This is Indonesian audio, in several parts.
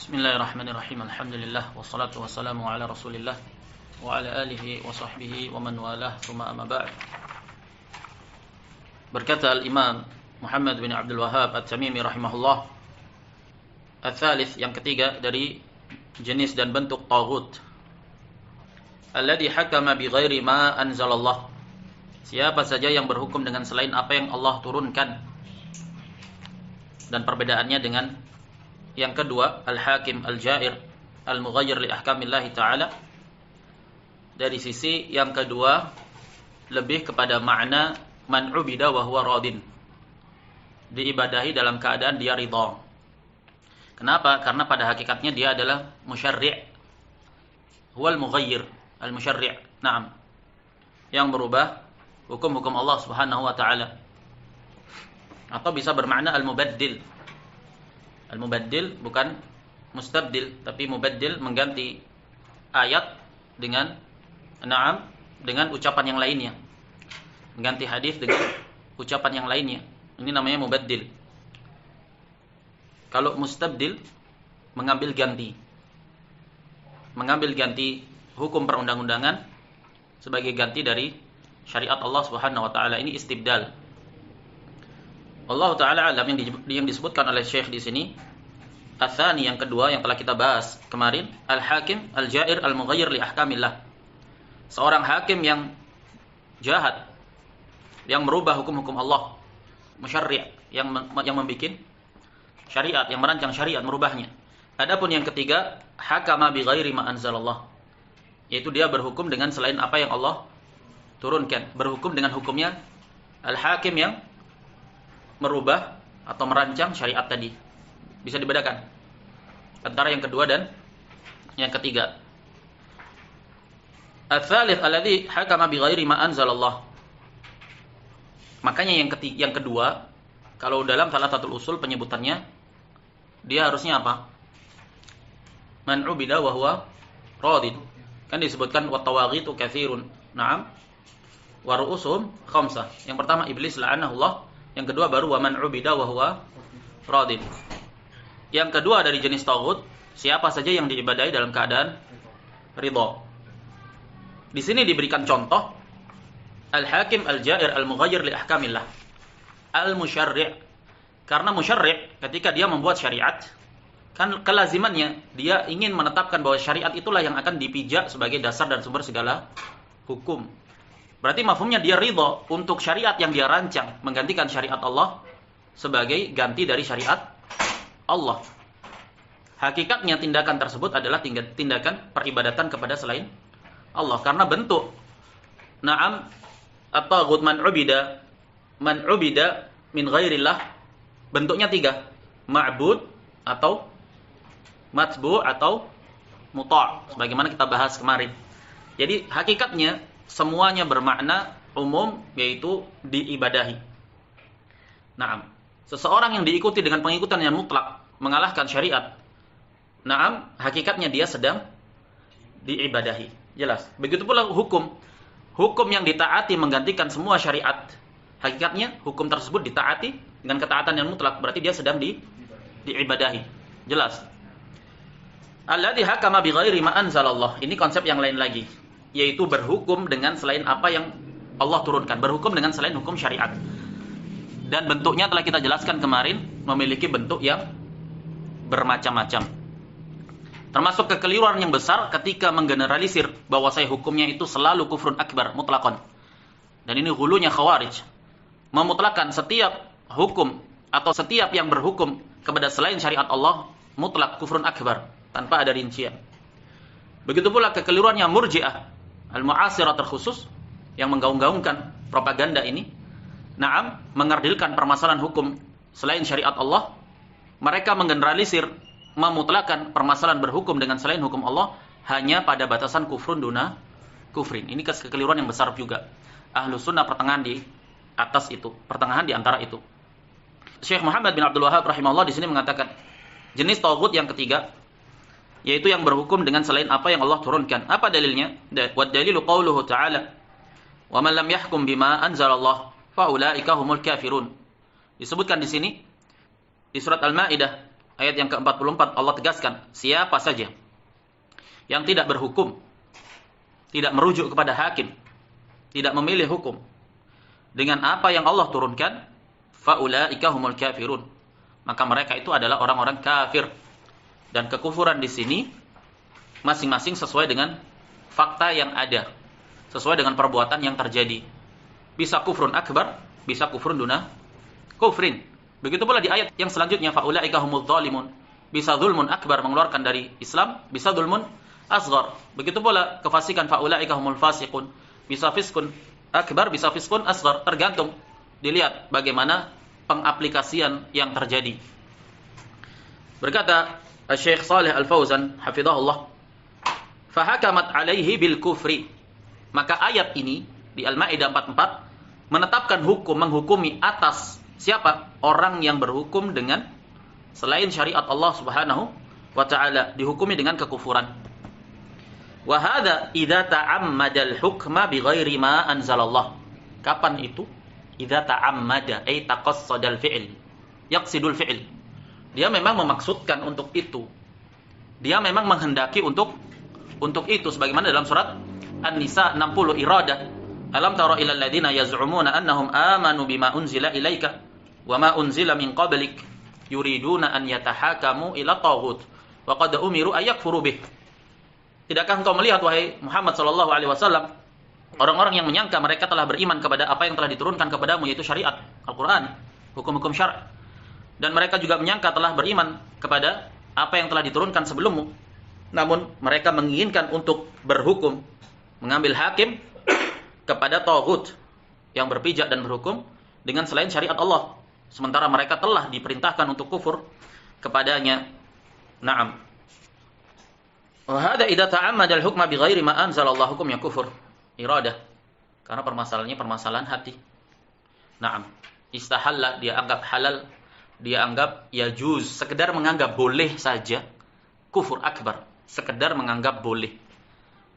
Bismillahirrahmanirrahim. Alhamdulillah wassalatu wassalamu ala Rasulillah wa ala alihi wa sahbihi wa man walah, tsumma amma ba'd. Berkata Al-Imam Muhammad bin Abdul Wahhab At-Tamimi rahimahullah, Al-Thalith, yang ketiga dari jenis dan bentuk taghut, alladhi hakama bi ghairi ma anzalallah, siapa saja yang berhukum dengan selain apa yang Allah turunkan. Dan perbedaannya dengan yang kedua, al-hakim al-jair al-mughayyir li ahkamillahi ta'ala, dari sisi yang kedua lebih kepada makna man ubida wa huwa radin, diibadahi dalam keadaan dia ridha. Kenapa? Karena pada hakikatnya dia adalah musyarri', huwal mughayyir al-musyarri', na'am, yang merubah hukum-hukum Allah Subhanahu wa ta'ala. Atau bisa bermakna al-mubaddil. Al-mubaddil bukan mustabdil, tapi mubaddil, mengganti ayat dengan na'am, dengan ucapan yang lainnya, mengganti hadis dengan ucapan yang lainnya. Ini namanya mubaddil. Kalau mustabdil, mengambil ganti hukum perundang-undangan sebagai ganti dari syariat Allah Subhanahu wa taala. Ini istibdal. Allah Ta'ala alam. Yang disebutkan oleh Syekh di sini, Ats-Tsani, yang kedua, yang telah kita bahas kemarin, al-hakim al-jair al-mughayyir li ahkamillah, seorang hakim yang jahat, yang merubah hukum-hukum Allah, musyarri', yang membikin syariat, yang merancang syariat, merubahnya. Adapun yang ketiga, hakama bi ghairi ma anzalallah, yaitu dia berhukum dengan selain apa yang Allah turunkan, berhukum dengan hukumnya al-hakim yang merubah atau merancang syariat tadi. Bisa dibedakan antara yang kedua dan yang ketiga. Ats-tsalits alladzi hakama bi ghairi ma anzalallah. Makanya yang kedua, kalau dalam Thalathatul Usul penyebutannya, dia harusnya apa? Man ubida wa huwa radin. Kan disebutkan wa tawaghitu katsirun. Naam. Wa ru'usum khamsah. Yang pertama iblis la'anahullah, yang kedua baru wa man ubida wa huwa radin. Yang kedua dari jenis taghut, siapa saja yang diibadahi dalam keadaan ridha. Di sini diberikan contoh al-hakim al-jair al-mughayyir li ahkamillah, al-musyarri'. Karena musyarri' ketika dia membuat syariat, kan kelazimannya dia ingin menetapkan bahwa syariat itulah yang akan dipijak sebagai dasar dan sumber segala hukum. Berarti mafhumnya dia ridha untuk syariat yang dia rancang, menggantikan syariat Allah sebagai ganti dari syariat Allah. Hakikatnya tindakan tersebut adalah tindakan peribadatan kepada selain Allah. Karena bentuk na'am at-taghut man ubida min ghairillah, bentuknya tiga: ma'bud atau matbu' atau muta', sebagaimana kita bahas kemarin. Jadi hakikatnya semuanya bermakna umum, yaitu diibadahi. Naam, seseorang yang diikuti dengan pengikutan yang mutlak, mengalahkan syariat, naam, hakikatnya dia sedang diibadahi. Jelas. Begitu pula hukum yang ditaati menggantikan semua syariat, hakikatnya hukum tersebut ditaati dengan ketaatan yang mutlak, berarti dia sedang diibadahi. Jelas. Alladzi hakama bi ghairi ma anzalallah. Ini konsep yang lain lagi, yaitu berhukum dengan selain apa yang Allah turunkan, berhukum dengan selain hukum syariat. Dan bentuknya telah kita jelaskan kemarin, memiliki bentuk yang bermacam-macam. Termasuk kekeliruan yang besar ketika menggeneralisir bahwa hukumnya itu selalu kufrun akbar mutlaqan. Dan ini hulunya khawarij, memutlakkan setiap hukum atau setiap yang berhukum kepada selain syariat Allah mutlak kufrun akbar tanpa ada rincian. Begitu pula kekeliruannya murji'ah al-mu'asirah terkhusus, yang menggaung-gaungkan propaganda ini, naam, mengerdilkan permasalahan hukum selain syariat Allah. Mereka menggeneralisir, memutlakan permasalahan berhukum dengan selain hukum Allah hanya pada batasan kufrun duna kufrin. Ini kekeliruan yang besar juga. Ahlus sunnah pertengahan di atas itu, pertengahan di antara itu. Syekh Muhammad bin Abdul Wahhab rahimahullah di sini mengatakan jenis taghut yang ketiga, yaitu yang berhukum dengan selain apa yang Allah turunkan. Apa dalilnya? Wa dalilu qauluhu ta'ala, wa man lam yahkum bima anzalallah fa ulaika humul kafirun. Disebutkan di sini di surat Al-Maidah ayat yang ke-44 Allah tegaskan, siapa saja yang tidak berhukum, tidak merujuk kepada hakim, tidak memilih hukum dengan apa yang Allah turunkan, faulaika humul kafirun, maka mereka itu adalah orang-orang kafir. Dan kekufuran di sini masing-masing sesuai dengan fakta yang ada, sesuai dengan perbuatan yang terjadi. Bisa kufrun akbar, bisa kufrun duna kufrin. Begitu pula di ayat yang selanjutnya, faulaika humul zalimun, bisa zulmun akbar, mengeluarkan dari Islam, bisa zulmun asghar. Begitu pula kefasikan, faulaika humul fasiqun, bisa fiskun akbar, bisa fiskun asghar, tergantung dilihat bagaimana pengaplikasian yang terjadi. Berkata Syekh Shalih Al-Fauzan hafizahullah, fahakamat alaihi bil kufri, maka ayat ini di Al-Maidah 44 menetapkan hukum, menghukumi atas siapa? Orang yang berhukum dengan selain syariat Allah Subhanahu wa taala, dihukumi dengan kekufuran. Wa hadza idza ta'ammada al-hukma bighairi ma anzalallah. Kapan itu? Idza ta'ammada ay taqassada al-fi'l. Yaqsidul fi'l. Dia memang memaksudkan untuk itu. Dia memang menghendaki untuk itu, sebagaimana dalam surat An-Nisa 60 iradah. Alam tara ilal ladzina yaz'umuna annahum amanu bima unzila ilaika wa ma unzila min qablik yuriduna an yatahakamu ila taghut wa qad umiru ay yakfuru bih. Tidakkah engkau melihat wahai Muhammad sallallahu alaihi wasallam orang-orang yang menyangka mereka telah beriman kepada apa yang telah diturunkan kepadamu, yaitu syariat Al-Qur'an, hukum-hukum syara', dan mereka juga menyangka telah beriman kepada apa yang telah diturunkan sebelummu, namun mereka menginginkan untuk berhukum, mengambil hakim kepada taghut yang berpijak dan berhukum dengan selain syariat Allah, sementara mereka telah diperintahkan untuk kufur kepadanya. Naam. Wa hadza idza ta'ammada al-hukma bighairi ma anzalallahu hukumnya kufur iradah. Karena permasalahannya permasalahan hati. Naam. Istahalla, dia anggap halal, dia anggap yajuz, sekedar menganggap boleh saja, kufur akbar, sekedar menganggap boleh.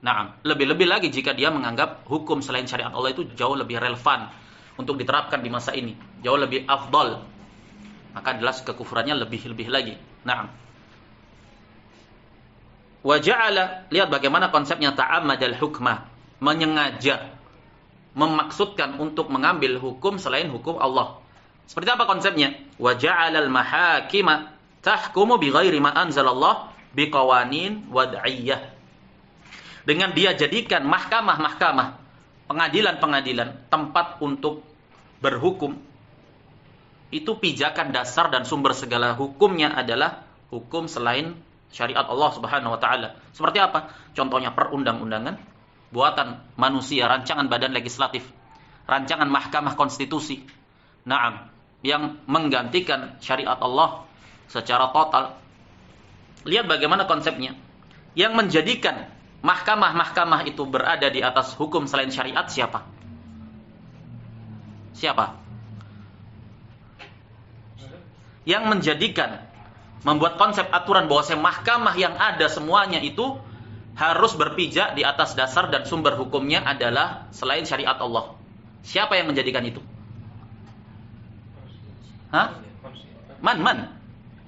Naam, lebih-lebih lagi jika dia menganggap hukum selain syariat Allah itu jauh lebih relevan untuk diterapkan di masa ini, jauh lebih afdal, maka jelas kekufurannya lebih-lebih lagi. Naam. Wa ja'ala, lihat bagaimana konsepnya ta'ammadal hukma, menyengaja, memaksudkan untuk mengambil hukum selain hukum Allah. Seperti apa konsepnya? Wa ja'alal mahakima tahkumu bighairi ma anzalallah biqawanin wad'iyyah. Dengan dia jadikan mahkamah-mahkamah, pengadilan-pengadilan, tempat untuk berhukum, itu pijakan dasar dan sumber segala hukumnya adalah hukum selain syariat Allah Subhanahu wa taala. Seperti apa? Contohnya perundang-undangan, buatan manusia, rancangan badan legislatif, rancangan mahkamah konstitusi. Naam, yang menggantikan syariat Allah secara total. Lihat bagaimana konsepnya. Yang menjadikan mahkamah-mahkamah itu berada di atas hukum selain syariat siapa? Siapa? Yang menjadikan, membuat konsep aturan bahwa mahkamah yang ada semuanya itu harus berpijak di atas dasar dan sumber hukumnya adalah selain syariat Allah. Siapa yang menjadikan itu? Hah? Man?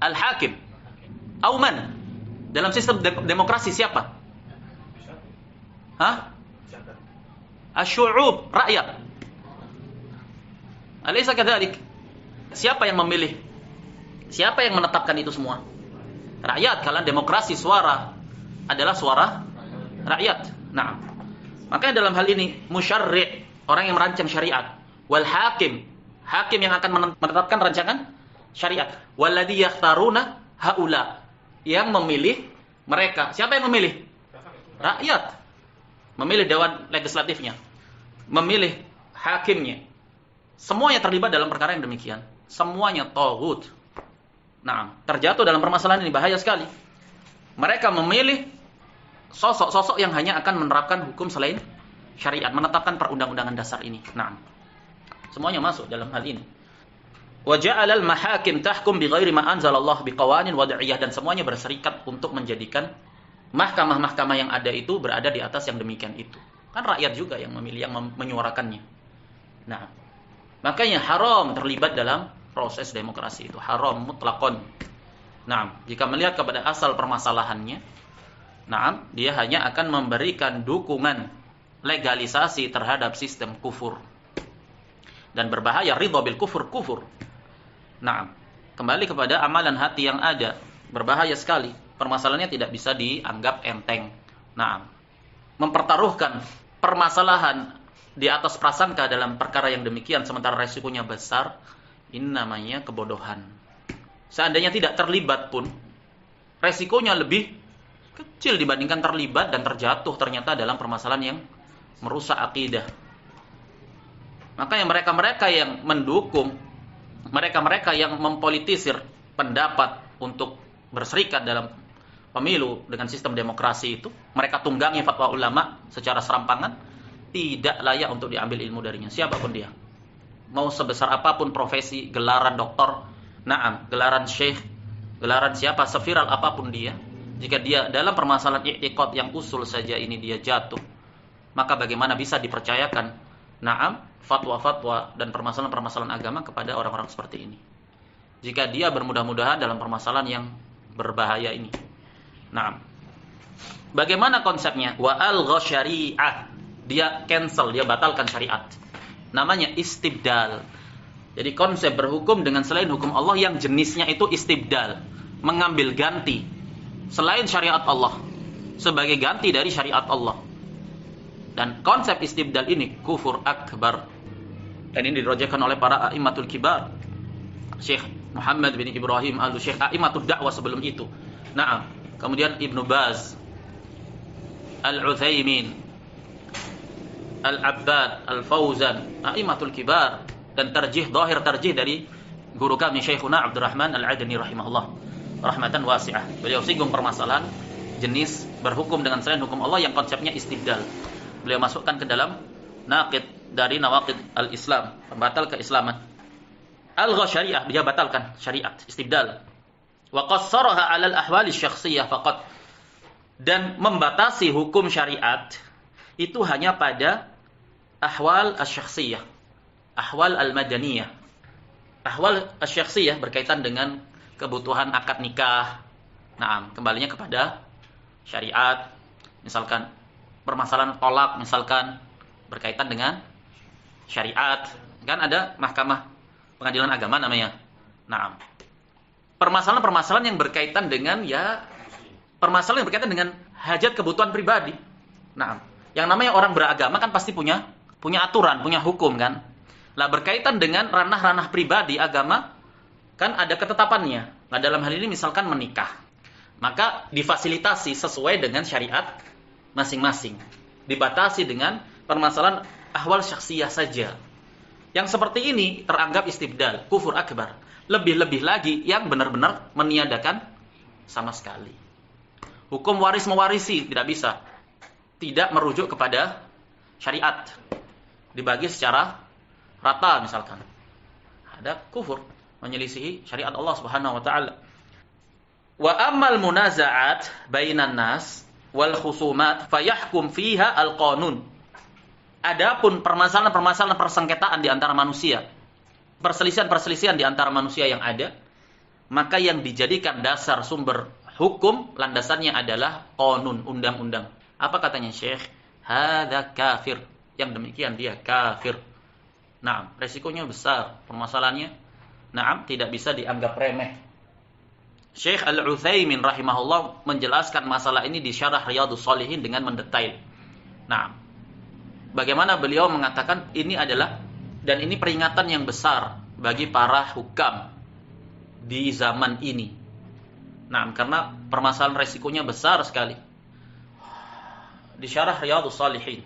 Al-hakim. Auman. Dalam sistem demokrasi siapa? Hah? Asy-syu'ub, rakyat. Alaysa kadzalik? Siapa yang memilih? Siapa yang menetapkan itu semua? Rakyat. Kalau demokrasi suara adalah suara rakyat. Nah, makanya dalam hal ini musyarri', orang yang merancang syariat, wal hakim, hakim yang akan menetapkan rancangan syariat, walladzi yakhtaruna haula, yang memilih mereka. Siapa yang memilih? Rakyat. Memilih dewan legislatifnya, memilih hakimnya. Semuanya terlibat dalam perkara yang demikian. Semuanya taghut. Nah, terjatuh dalam permasalahan ini, bahaya sekali. Mereka memilih sosok-sosok yang hanya akan menerapkan hukum selain syariat, menetapkan perundang-undangan dasar ini. Nah, semuanya masuk dalam hal ini. Wa ja'alal mahakim tahkum bighairi ma anzalallah biqawanin wad'iyyah, dan semuanya berserikat untuk menjadikan mahkamah-mahkamah yang ada itu berada di atas yang demikian itu. Kan rakyat juga yang memilih, yang menyuarakannya. Nah, makanya haram terlibat dalam proses demokrasi itu. Haram mutlakon. Nah, jika melihat kepada asal permasalahannya, nah, dia hanya akan memberikan dukungan legalisasi terhadap sistem kufur. Dan berbahaya ridha bil kufur kufur. Nah, kembali kepada amalan hati yang ada, berbahaya sekali. Permasalahannya tidak bisa dianggap enteng. Nah, mempertaruhkan permasalahan di atas prasangka dalam perkara yang demikian sementara resikonya besar, ini namanya kebodohan. Seandainya tidak terlibat pun, resikonya lebih kecil dibandingkan terlibat dan terjatuh ternyata dalam permasalahan yang merusak akidah. Maka yang mereka-mereka yang mendukung, mereka-mereka yang mempolitisir pendapat untuk berserikat dalam pemilu dengan sistem demokrasi itu, mereka tunggangi fatwa ulama secara serampangan, tidak layak untuk diambil ilmu darinya, siapapun dia. Mau sebesar apapun profesi, gelaran doktor, naam, gelaran syekh, gelaran siapa, seviral apapun dia, jika dia dalam permasalahan i'tiqad yang usul saja ini dia jatuh, maka bagaimana bisa dipercayakan, naam, fatwa-fatwa dan permasalahan-permasalahan agama kepada orang-orang seperti ini? Jika dia bermudah-mudahan dalam permasalahan yang berbahaya ini. Naam. Bagaimana konsepnya? Wa algha syari'ah. Dia cancel, dia batalkan syariat. Namanya istibdal. Jadi konsep berhukum dengan selain hukum Allah yang jenisnya itu istibdal, mengambil ganti selain syariat Allah sebagai ganti dari syariat Allah. Dan konsep istibdal ini kufur akbar. Dan ini dirojekkan oleh para a'immatul kibar. Syekh Muhammad bin Ibrahim al-Syekh a'immatud da'wah sebelum itu. Nah, kemudian Ibnu Baz, Al-Utsaimin, Al-Abbad, Al-Fauzan, a'immatul kibar. Dan zahir tarjih dari guru kami Syekhuna Abdurrahman Al-Adni rahimahullah rahmatan wasi'ah. Beliau singgung permasalahan jenis berhukum dengan selain hukum Allah yang konsepnya istibdal. Beliau masukkan ke dalam naqid dari nawaqid al-Islam, pembatal keislaman. Algha syariah, dia batalkan syariat, istibdal. Wa qassaraha 'ala al-ahwali syakhsiyah faqat. Dan membatasi hukum syariat itu hanya pada ahwal asy-syakhsiyah, ahwal al-madaniyah. Ahwal asy-syakhsiyah berkaitan dengan kebutuhan akad nikah. Nah, kembalinya kepada syariat. Misalkan permasalahan tolak misalkan berkaitan dengan syariat. Kan ada mahkamah pengadilan agama namanya. Nah, permasalahan-permasalahan yang berkaitan dengan permasalahan yang berkaitan dengan hajat kebutuhan pribadi. Nah, yang namanya orang beragama kan pasti punya aturan, punya hukum kan. Lah berkaitan dengan ranah-ranah pribadi agama kan ada ketetapannya. Nah, dalam hal ini misalkan menikah, maka difasilitasi sesuai dengan syariat masing-masing. Dibatasi dengan permasalahan ahwal syakhsiyah saja. Yang seperti ini teranggap istibdal, kufur akbar. Lebih-lebih lagi yang benar-benar meniadakan sama sekali. Hukum waris mewarisi tidak bisa. Tidak merujuk kepada syariat. Dibagi secara rata misalkan. Ada kufur, menyelisihi syariat Allah Subhanahu wa taala. Wa ammal munaza'at bainan nas wal khusumat fayahkum fiha al-qanun. Adapun permasalahan-permasalahan persengketaan di antara manusia, perselisihan-perselisihan di antara manusia yang ada, maka yang dijadikan dasar sumber hukum landasannya adalah qanun, undang-undang. Apa katanya Syekh? Hadza kafir. Yang demikian dia kafir. Nah, resikonya besar permasalahannya. Nah, tidak bisa dianggap remeh. Syekh Al-Utsaimin rahimahullah menjelaskan masalah ini di syarah Riyadhus Shalihin dengan mendetail. Nah, bagaimana beliau mengatakan ini adalah dan ini peringatan yang besar bagi para hukam di zaman ini. Nah, karena permasalahan resikonya besar sekali. Di syarah Riyadhus Shalihin,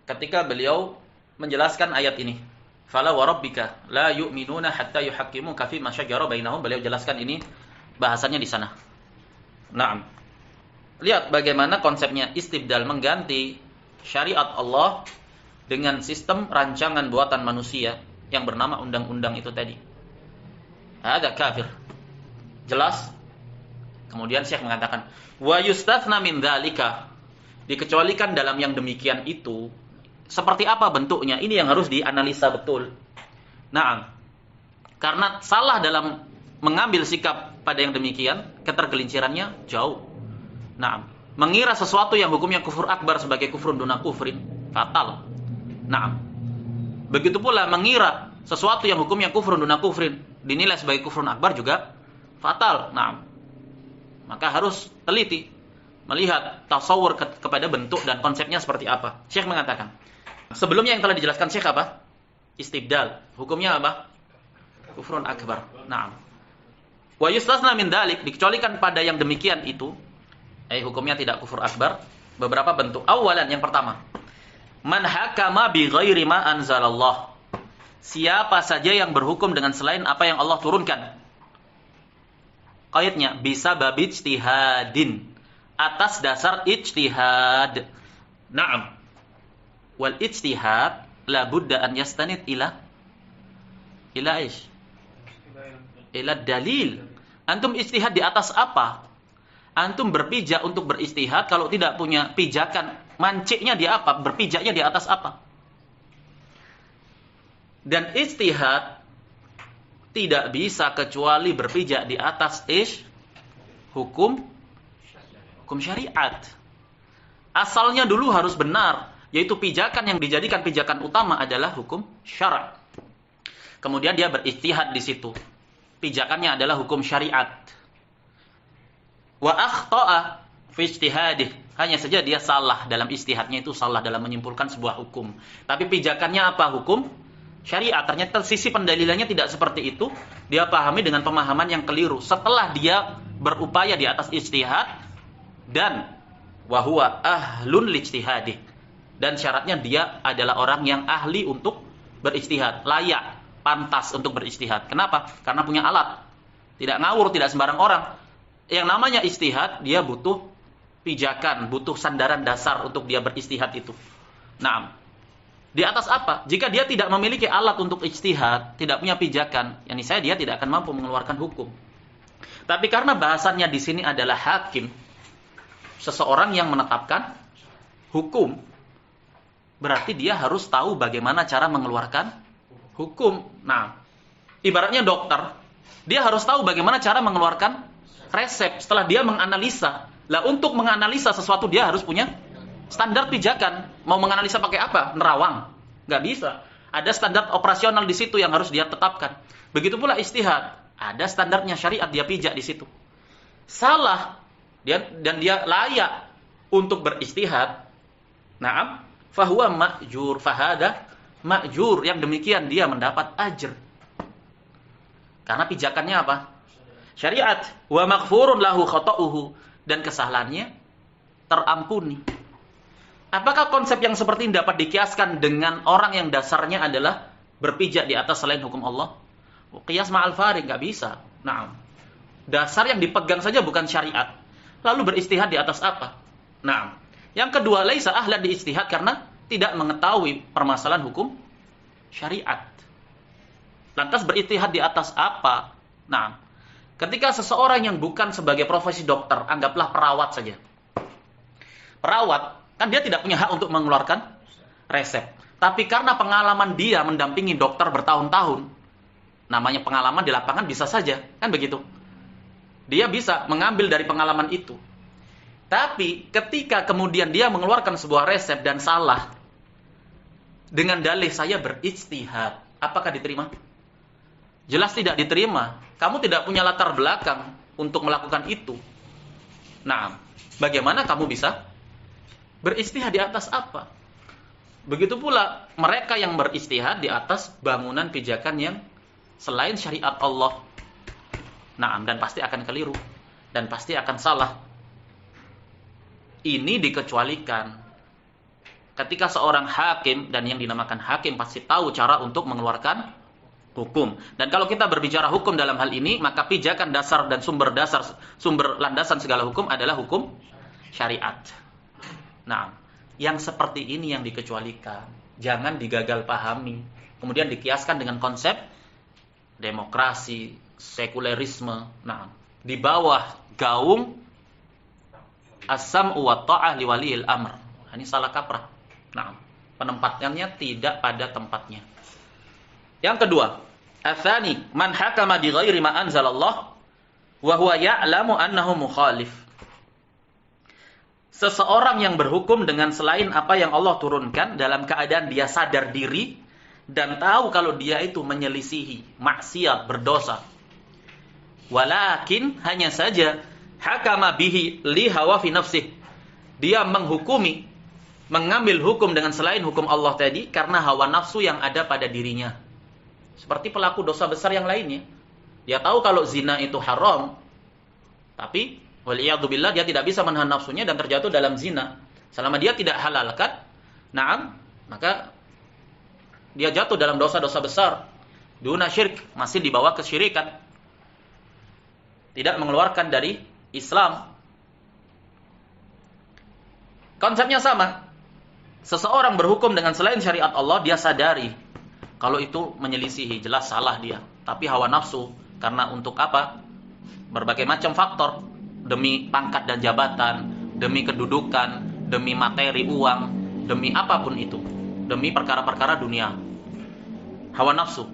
ketika beliau menjelaskan ayat ini, fala wa rabbika la yu'minuna hatta yuhaqqimuka fi ma syajara bainahum, beliau jelaskan ini bahasanya di sana. Naam. Lihat bagaimana konsepnya istibdal, mengganti syariat Allah dengan sistem rancangan buatan manusia yang bernama undang-undang itu tadi. Ada kafir. Jelas. Kemudian Syekh mengatakan, wa yustathna min dzalika. Dikecualikan dalam yang demikian itu, seperti apa bentuknya? Ini yang harus dianalisa betul. Naam. Karena salah dalam mengambil sikap pada yang demikian, ketergelincirannya jauh. Nah, mengira sesuatu yang hukumnya kufur akbar sebagai kufrun duna kufrin, fatal. Nah, begitu pula mengira sesuatu yang hukumnya kufrun duna kufrin dinilai sebagai kufrun akbar juga fatal. Nah, maka harus teliti melihat tasawur kepada bentuk dan konsepnya seperti apa. Syekh mengatakan, sebelumnya yang telah dijelaskan Syekh apa? Istibdal. Hukumnya apa? Kufrun akbar. Nah, wa yustasna min dalik, dikecualikan pada yang demikian itu, hukumnya tidak kufur akbar, beberapa bentuk. Awalan, yang pertama, man hakama bi ghairi ma anzalallah. Siapa saja yang berhukum dengan selain apa yang Allah turunkan. Qaidnya bisa babi ijtihadin, atas dasar ijtihad. Naam. Wal ijtihad la budda an yastanid ila ish? Ila dalil. Antum ijtihad di atas apa? Antum berpijak untuk beristihad kalau tidak punya pijakan, manciknya di apa? Berpijaknya di atas apa? Dan ijtihad tidak bisa kecuali berpijak di atas hukum syariat. Asalnya dulu harus benar, yaitu pijakan yang dijadikan pijakan utama adalah hukum syara'. Kemudian dia berijtihad di situ. Pijakannya adalah hukum syariat. Wa akhta'a fi ijtihadih. Hanya saja dia salah dalam ijtihadnya, itu salah dalam menyimpulkan sebuah hukum. Tapi pijakannya apa? Hukum syariat. Ternyata sisi pendalilannya tidak seperti itu. Dia pahami dengan pemahaman yang keliru. Setelah dia berupaya di atas ijtihad dan wa huwa ahlun lijtihadih. Dan syaratnya dia adalah orang yang ahli untuk berijtihad, layak, pantas untuk berijtihad. Kenapa? Karena punya alat. Tidak ngawur, tidak sembarang orang. Yang namanya ijtihad, dia butuh pijakan, butuh sandaran dasar untuk dia berijtihad itu. Nah, di atas apa? Jika dia tidak memiliki alat untuk ijtihad, tidak punya pijakan, dia tidak akan mampu mengeluarkan hukum. Tapi karena bahasannya di sini adalah hakim, seseorang yang menetapkan hukum, berarti dia harus tahu bagaimana cara mengeluarkan hukum. Nah, ibaratnya dokter, dia harus tahu bagaimana cara mengeluarkan resep setelah dia menganalisa. Lah, untuk menganalisa sesuatu dia harus punya standar pijakan. Mau menganalisa pakai apa? Nerawang. Nggak bisa. Ada standar operasional di situ yang harus dia tetapkan. Begitu pula ijtihad. Ada standarnya syariat, dia pijak di situ. Salah dan dia layak untuk berijtihad. Naam, fahuwa ma'jur, fahada ma'jur. Yang demikian dia mendapat ajr. Karena pijakannya apa? Syariat. Wa maghfurun lahu khata'uhu. Dan kesalahannya terampuni. Apakah konsep yang seperti ini dapat dikiaskan dengan orang yang dasarnya adalah berpijak di atas selain hukum Allah? Qiyas ma'al farid, nggak bisa. Nah, dasar yang dipegang saja bukan syariat. Lalu beristihad di atas apa? Nah, yang kedua, laisa ahlan di istihad karena tidak mengetahui permasalahan hukum syariat. Lantas beristihad di atas apa? Nah, ketika seseorang yang bukan sebagai profesi dokter, anggaplah perawat saja. Perawat, kan dia tidak punya hak untuk mengeluarkan resep. Tapi karena pengalaman dia mendampingi dokter bertahun-tahun, namanya pengalaman di lapangan bisa saja, kan begitu. Dia bisa mengambil dari pengalaman itu. Tapi ketika kemudian dia mengeluarkan sebuah resep dan salah, dengan dalih saya berijtihad, apakah diterima? Jelas tidak diterima. Kamu tidak punya latar belakang untuk melakukan itu. Nah, bagaimana kamu bisa berijtihad di atas apa? Begitu pula mereka yang berijtihad di atas bangunan pijakan yang selain syariat Allah. Nah, dan pasti akan keliru dan pasti akan salah. Ini dikecualikan ketika seorang hakim, dan yang dinamakan hakim pasti tahu cara untuk mengeluarkan hukum. Dan kalau kita berbicara hukum dalam hal ini, maka pijakan dasar dan sumber landasan segala hukum adalah hukum syariat. Nah, yang seperti ini yang dikecualikan. Jangan digagal pahami. Kemudian dikiaskan dengan konsep demokrasi, sekulerisme. Nah, di bawah gaung as-sam'u wa ta'ah li waliyil amr. Ini salah kaprah. Nah, penempatannya tidak pada tempatnya. Yang kedua, atsani man hakama bi ghairi ma anzalallah wa huwa ya'lamu annahu mukhalif. Seseorang yang berhukum dengan selain apa yang Allah turunkan dalam keadaan dia sadar diri dan tahu kalau dia itu menyelisihi, maksiat, berdosa. Walakin hanya saja hakama bihi li hawa fi nafsih. Dia menghukumi, mengambil hukum dengan selain hukum Allah tadi karena hawa nafsu yang ada pada dirinya. Seperti pelaku dosa besar yang lainnya. Dia tahu kalau zina itu haram, tapi waliyadzubillah dia tidak bisa menahan nafsunya dan terjatuh dalam zina. Selama dia tidak halalkan, na'am, maka dia jatuh dalam dosa-dosa besar. Duna syirk, masih dibawa kesyirikan. Tidak mengeluarkan dari Islam. Konsepnya sama. Seseorang berhukum dengan selain syariat Allah, dia sadari kalau itu menyelisihi, jelas salah dia. Tapi hawa nafsu, karena untuk apa? Berbagai macam faktor. Demi pangkat dan jabatan, demi kedudukan, demi materi uang, demi apapun itu, demi perkara-perkara dunia, hawa nafsu.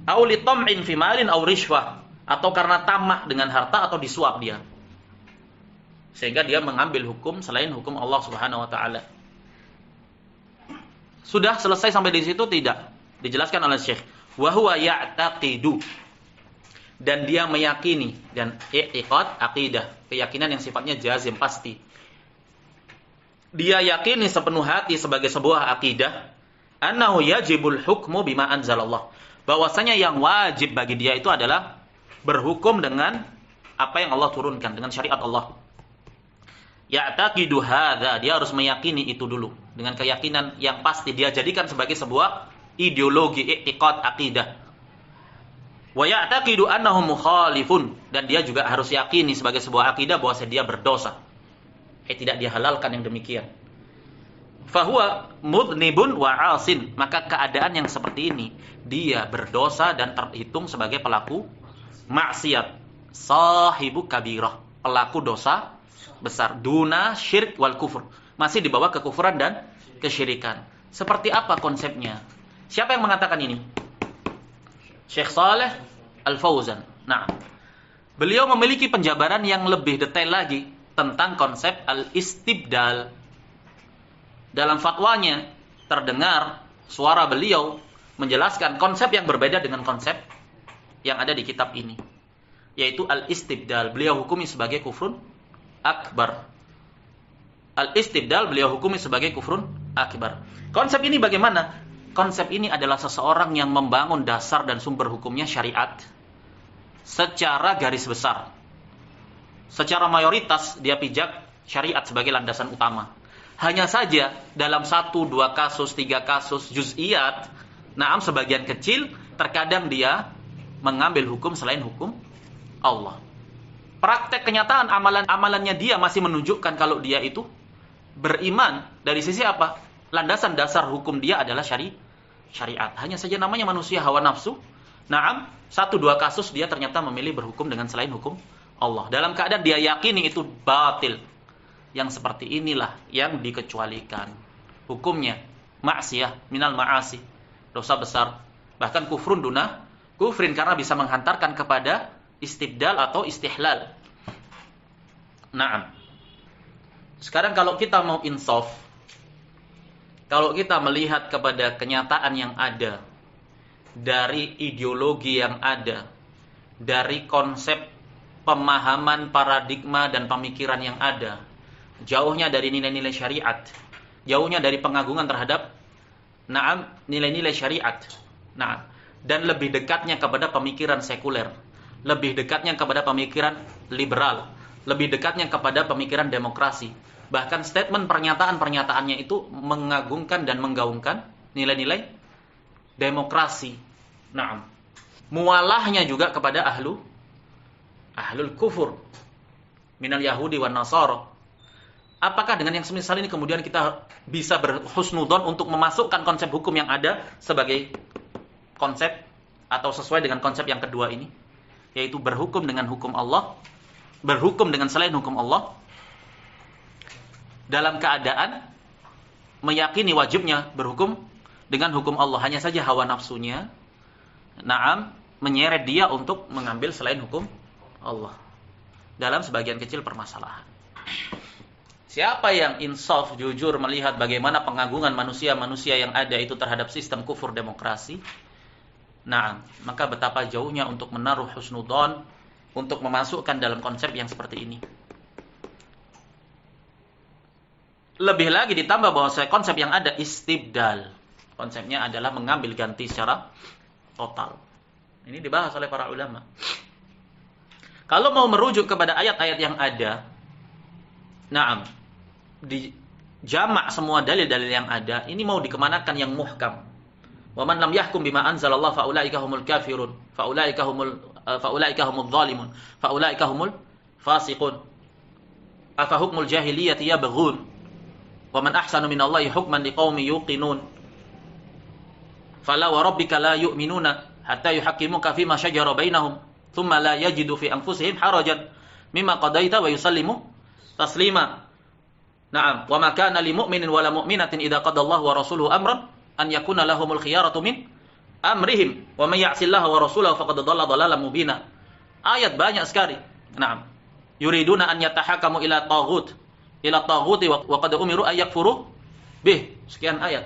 Au li tam'in fi malin aw rishwah, atau karena tamak dengan harta atau disuap dia, sehingga dia mengambil hukum selain hukum Allah Subhanahu wa taala. Sudah selesai sampai di situ? Tidak. Dijelaskan oleh Syekh, wa huwa ya'taqidu, dan dia meyakini, dan i'tiqad, aqidah, keyakinan yang sifatnya jazim, pasti. Dia yakini sepenuh hati sebagai sebuah aqidah, annahu yajibul hukmu bima anzalallah, bahwasanya yang wajib bagi dia itu adalah berhukum dengan apa yang Allah turunkan, dengan syariat Allah. Ya'taqidu hadza, dia harus meyakini itu dulu dengan keyakinan yang pasti, dia jadikan sebagai sebuah ideologi, i'tiqad, aqidah. Wa ya'taqidu annahu mukhalifun, dan dia juga harus yakini sebagai sebuah akidah bahwa dia berdosa. Tidak dihalalkan yang demikian. Fahuwa mudnibun wa 'asin, maka keadaan yang seperti ini dia berdosa dan terhitung sebagai pelaku maksiat. Sahibu kabirah, pelaku dosa besar. Duna syirk wal kufur, masih di bawah kekufuran dan kesyirikan. Seperti apa konsepnya? Siapa yang mengatakan ini? Syekh Saleh Al-Fauzan. Nah, beliau memiliki penjabaran yang lebih detail lagi tentang konsep al-istibdal. Dalam fatwanya terdengar suara beliau menjelaskan konsep yang berbeda dengan konsep yang ada di kitab ini, yaitu al-istibdal. Beliau hukumi sebagai kufrun akbar. Al-istibdal beliau hukumi sebagai kufrun akbar. Konsep ini bagaimana? Konsep ini adalah seseorang yang membangun dasar dan sumber hukumnya syariat secara garis besar. Secara mayoritas dia pijak syariat sebagai landasan utama. Hanya saja dalam 1, 2 kasus, 3 kasus juz'iyat, naam sebagian kecil, terkadang dia mengambil hukum selain hukum Allah. Praktek kenyataan amalan-amalannya dia masih menunjukkan kalau dia itu beriman. Dari sisi apa? Landasan dasar hukum dia adalah syariat. Hanya saja namanya manusia hawa nafsu. Naam, 1, 2 kasus dia ternyata memilih berhukum dengan selain hukum Allah. Dalam keadaan dia yakini itu batil. Yang seperti inilah yang dikecualikan. Hukumnya maksiyah, minal ma'asi, dosa besar. Bahkan kufrun duna kufrin, karena bisa menghantarkan kepada istibdal atau istihlal. Naam. Sekarang kalau kita mau insaf, kalau kita melihat kepada kenyataan yang ada, dari ideologi yang ada, dari konsep pemahaman, paradigma, dan pemikiran yang ada, jauhnya dari nilai-nilai syariat, jauhnya dari pengagungan terhadap nilai-nilai syariat, dan lebih dekatnya kepada pemikiran sekuler, lebih dekatnya kepada pemikiran liberal, lebih dekatnya kepada pemikiran demokrasi. Bahkan statement pernyataan-pernyataannya itu mengagungkan dan menggaungkan nilai-nilai demokrasi. Naam. Mualahnya juga kepada ahlul kufur minal yahudi wan nasara. Apakah dengan yang semisal ini kemudian kita bisa berhusnudzon untuk memasukkan konsep hukum yang ada sebagai konsep atau sesuai dengan konsep yang kedua ini, yaitu berhukum dengan hukum Allah, berhukum dengan selain hukum Allah, dalam keadaan meyakini wajibnya berhukum dengan hukum Allah. Hanya saja hawa nafsunya menyeret dia untuk mengambil selain hukum Allah dalam sebagian kecil permasalahan. Siapa yang insaf, jujur melihat bagaimana pengagungan manusia-manusia yang ada itu terhadap sistem kufur demokrasi, nah, maka betapa jauhnya untuk menaruh husnudzon, untuk memasukkan dalam konsep yang seperti ini. Lebih lagi ditambah bahwa konsep yang ada istibdal. Konsepnya adalah mengambil ganti secara total. Ini dibahas oleh para ulama. Kalau mau merujuk kepada ayat-ayat yang ada, na'am, di jamak semua dalil-dalil yang ada, ini mau dikemanakan yang muhkam. Wa man lam yahkum bima anzalallah fa ulaika humul kafirun, fa ulaika humul zalimun, fa ulaika humul fasiqun. Afa hukmul jahiliyati yabghun wa man ahsanu minallahi hukman liqaumin yuqinun. Fala wa rabbika la yu'minuna hatta yuhaqqimuka fima shajara bainahum thumma la yajidu fi anfusihim harajan mimma qadaita wa yusallimu taslima. Na'am, wa ma kana lil mu'minin wala mu'minatin idza qadallahu wa rasuluhu amran an yakuna lahumul khiyaratu min amrihim wa may ya'sillaha wa rasulahu faqad dhalla dhalalan mubina. Ayat banyak sekali. Na'am. Yuriduna an yatahakamu ila taghuti wa qad umiru ay yakfuru bih. Sekian ayat.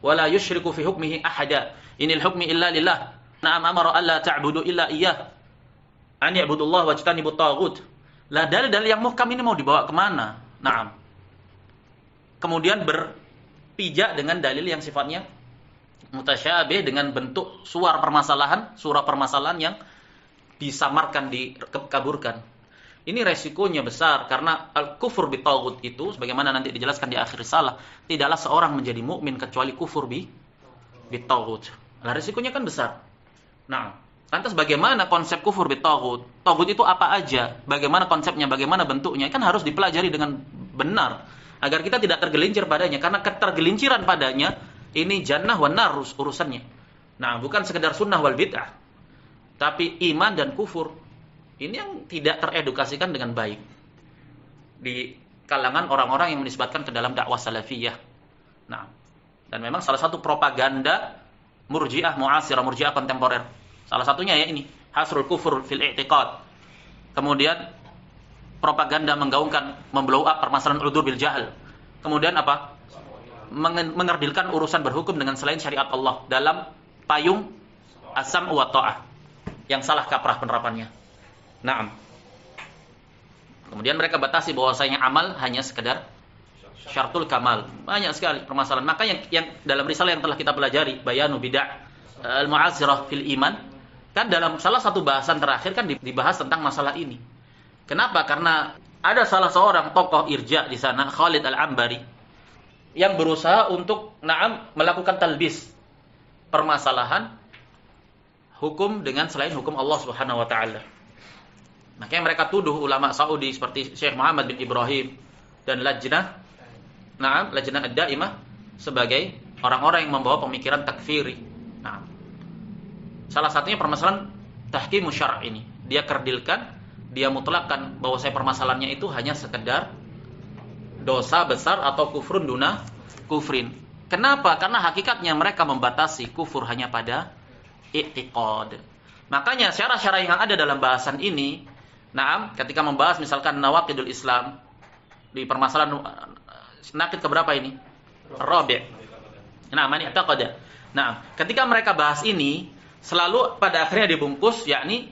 Wala yusyriku fi hukmihi ahada. Inil hukmi illa lillah. Na'am, amara alla ta'budu illa iyyah. An ya'budullaha wa tajtanibut taghut. Lah dalil-dalil yang muhkam ini mau dibawa kemana? Na'am. Kemudian berpijak dengan dalil yang sifatnya mutasyabih dengan bentuk surah permasalahan yang disamarkan, dikaburkan. Ini resikonya besar karena al-kufur bitaghut itu sebagaimana nanti dijelaskan di akhir risalah, tidaklah seorang menjadi mukmin kecuali kufur bitaghut. Lah resikonya kan besar. Nah, lantas bagaimana konsep kufur bitaghut? Taghut itu apa aja? Bagaimana konsepnya? Bagaimana bentuknya? Kan harus dipelajari dengan benar agar kita tidak tergelincir padanya, karena ketergelinciran padanya ini jannah wan nar urusannya. Nah, bukan sekedar sunnah wal bid'ah, tapi iman dan kufur. Ini yang tidak teredukasikan dengan baik di kalangan orang-orang yang menisbatkan ke dalam dakwah salafiyah. Nah, dan memang salah satu propaganda murji'ah mu'asirah, murji'ah kontemporer, salah satunya ya ini, hasrul kufur fil i'tiqad. Kemudian propaganda menggaungkan, memblow up permasalahan udzur bil jahl. Kemudian apa? Mengerdilkan urusan berhukum dengan selain syariat Allah dalam payung as-sam' wa ta'ah. Yang salah kaprah penerapannya. Naam. Kemudian mereka batasi bahwasanya amal hanya sekedar syartul kamal. Banyak sekali permasalahan. Maka yang dalam risalah yang telah kita pelajari, Bayanu Bid'ah al-Mu'azzirah fil Iman, kan dalam salah satu bahasan terakhir kan dibahas tentang masalah ini. Kenapa? Karena ada salah seorang tokoh irja di sana, Khalid Al-Ambari, yang berusaha untuk melakukan talbis permasalahan hukum dengan selain hukum Allah Subhanahu wa taala. Makanya mereka tuduh ulama Saudi seperti Syekh Muhammad bin Ibrahim dan Lajnah Ad-Daimah sebagai orang-orang yang membawa pemikiran takfiri. Nah, salah satunya permasalahan tahkim syara' ini. Dia kerdilkan, dia mutlakkan bahwa permasalahannya itu hanya sekedar dosa besar atau kufrun duna kufrin. Kenapa? Karena hakikatnya mereka membatasi kufur hanya pada i'tiqad. Makanya syarah-syarah yang ada dalam bahasan ini, ketika membahas misalkan nawaqidul Islam di permasalahan nakid keberapa ini? Rabi'. Man i'taqada. Ketika mereka bahas ini, selalu pada akhirnya dibungkus yakni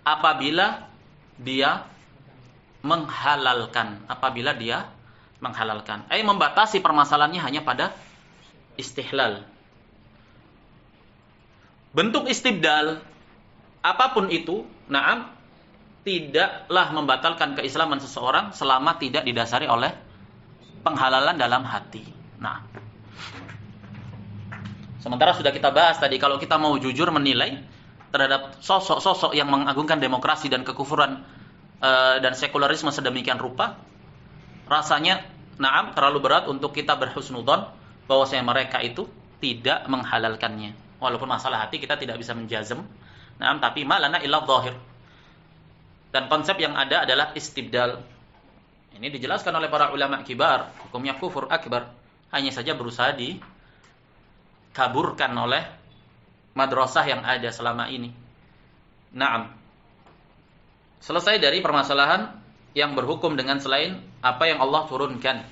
apabila dia menghalalkan, membatasi permasalahannya hanya pada istihlal. Bentuk istibdal apapun itu, tidaklah membatalkan keislaman seseorang selama tidak didasari oleh penghalalan dalam hati. Sementara sudah kita bahas tadi, kalau kita mau jujur menilai terhadap sosok-sosok yang mengagungkan demokrasi dan kekufuran dan sekularisme sedemikian rupa, rasanya terlalu berat untuk kita berhusnudzon bahwasanya mereka itu tidak menghalalkannya. Walaupun masalah hati kita tidak bisa menjazm, tapi malana illa dhahir. Dan konsep yang ada adalah istibdal. Ini dijelaskan oleh para ulama kibar, hukumnya kufur akbar, hanya saja berusaha dikaburkan oleh madrasah yang ada selama ini. Selesai dari permasalahan yang berhukum dengan selain apa yang Allah turunkan.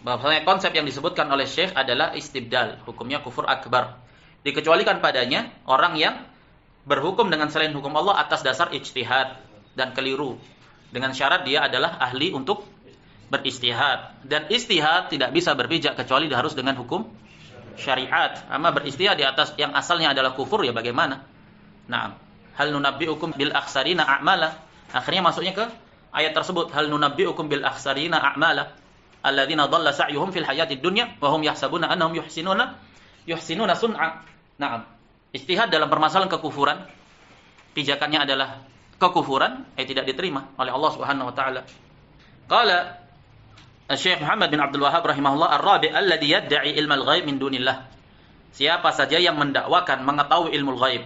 Bahwasanya konsep yang disebutkan oleh Syekh adalah istibdal, hukumnya kufur akbar. Dikecualikan padanya orang yang berhukum dengan selain hukum Allah atas dasar ijtihad dan keliru. Dengan syarat dia adalah ahli untuk beristihad. Dan istihad tidak bisa berpijak kecuali harus dengan hukum syariat. Ama beristihad di atas yang asalnya adalah kufur, ya bagaimana? Nah, hal nunabbi'ukum bil akhsarina a'mala. Akhirnya masuknya ke ayat tersebut, hal nunabbi'ukum bil akhsarina a'mala alladzina dhalla sa'yuhum fil hayatid dunya wa hum yahsabuna annahum yuhsinuna sun'a. Nah, ijtihad dalam permasalahan kekufuran, pijakannya adalah kekufuran, tidak diterima oleh Allah Subhanahu wa taala. Qala Syekh Muhammad bin Abdul Wahhab rahimahullah, ar-rabi' alladhi yad'i ilmal ghaib min dunillah. Siapa saja yang mendakwakan mengetahui ilmu ghaib,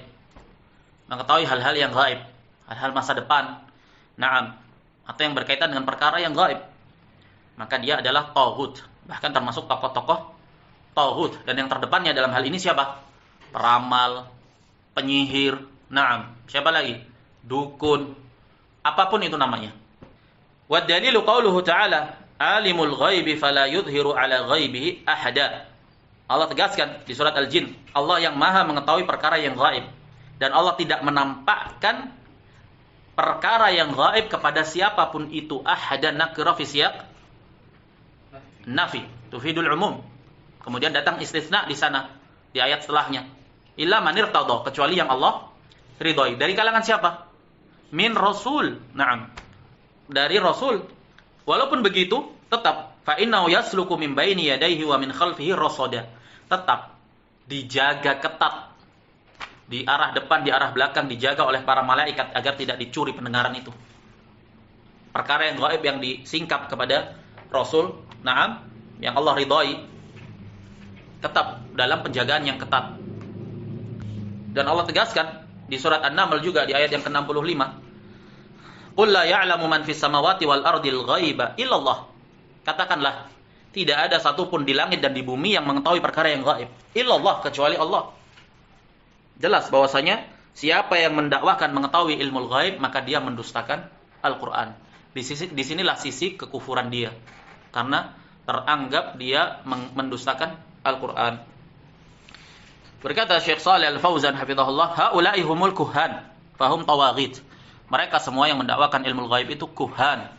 mengetahui hal-hal yang gaib, hal-hal masa depan, na'am, atau yang berkaitan dengan perkara yang gaib, maka dia adalah taghut, bahkan termasuk tokoh-tokoh taghut. Dan yang terdepannya dalam hal ini siapa? Peramal, penyihir, na'am, siapa lagi? Dukun, apapun itu namanya. Wa dalilu qauluhu ta'ala, alimul ghaibi fala yudhiru ala ghaibihi ahada. Allah tegaskan di surat Al-Jin, Allah yang maha mengetahui perkara yang gaib, dan Allah tidak menampakkan perkara yang gaib kepada siapapun itu. Ahada nakira fi siyaq nafi, tufidul umum. Kemudian datang istisna di sana, di ayat setelahnya. Illa man irtada, kecuali yang Allah ridhoi. Dari kalangan siapa? Min rasul. Naam. Dari rasul. Walaupun begitu, tetap fa innahu yasluku min baini yadayhi wa min khalfihi rasada. Tetap dijaga ketat di arah depan, di arah belakang, dijaga oleh para malaikat agar tidak dicuri pendengaran itu. Perkara yang gaib yang disingkap kepada Rasul, na'am, yang Allah ridhai, tetap dalam penjagaan yang ketat. Dan Allah tegaskan di surat An-Naml juga di ayat yang ke-65, qul la ya'lamu man fis samawati wal ardil ghaiba illallah. Katakanlah, tidak ada satupun di langit dan di bumi yang mengetahui perkara yang gaib, illallah, kecuali Allah. Jelas bahwasanya siapa yang mendakwakan mengetahui ilmu gaib, maka dia mendustakan Al-Qur'an. Disinilah sisi kekufuran dia, karena teranggap dia mendustakan Al-Qur'an. Berkata Syekh Shalih Al-Fauzan hafizahullah, haula'i humul kuhan fahum tawaghit. Mereka semua yang mendakwakan ilmu gaib itu kuhan,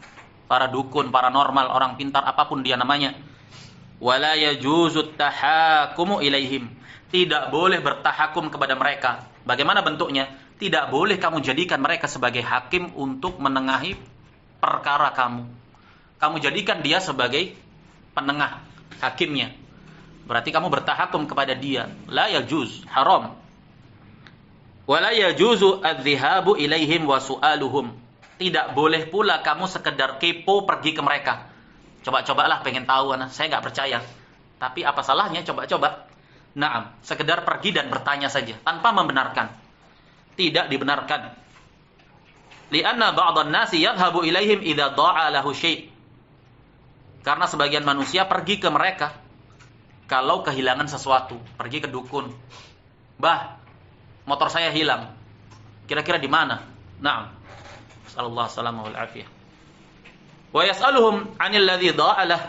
para dukun, paranormal, orang pintar, apapun dia namanya. Wala yajuzu tahakumu ilaihim. Tidak boleh bertahakum kepada mereka. Bagaimana bentuknya? Tidak boleh kamu jadikan mereka sebagai hakim untuk menengahi perkara kamu. Kamu jadikan dia sebagai penengah, hakimnya. Berarti kamu bertahakum kepada dia. La yajuz, haram. Wala yajuzu adz-dzihabu ilaihim wa su'aluhum. Tidak boleh pula kamu sekedar kepo pergi ke mereka. Coba-cobalah pengen tahu, saya nggak percaya. Tapi apa salahnya coba-coba? Naam, sekedar pergi dan bertanya saja tanpa membenarkan. Tidak dibenarkan. Li'anna ba'dhan nasi yadhhabu ilaihim idza dha'a lahu syai'. Karena sebagian manusia pergi ke mereka kalau kehilangan sesuatu, pergi ke dukun. Bah, motor saya hilang. Kira-kira di mana? Naam. Sallallahu alaihi wal afiyah. Wa yas'aluhum 'anil ladzi dha'alah.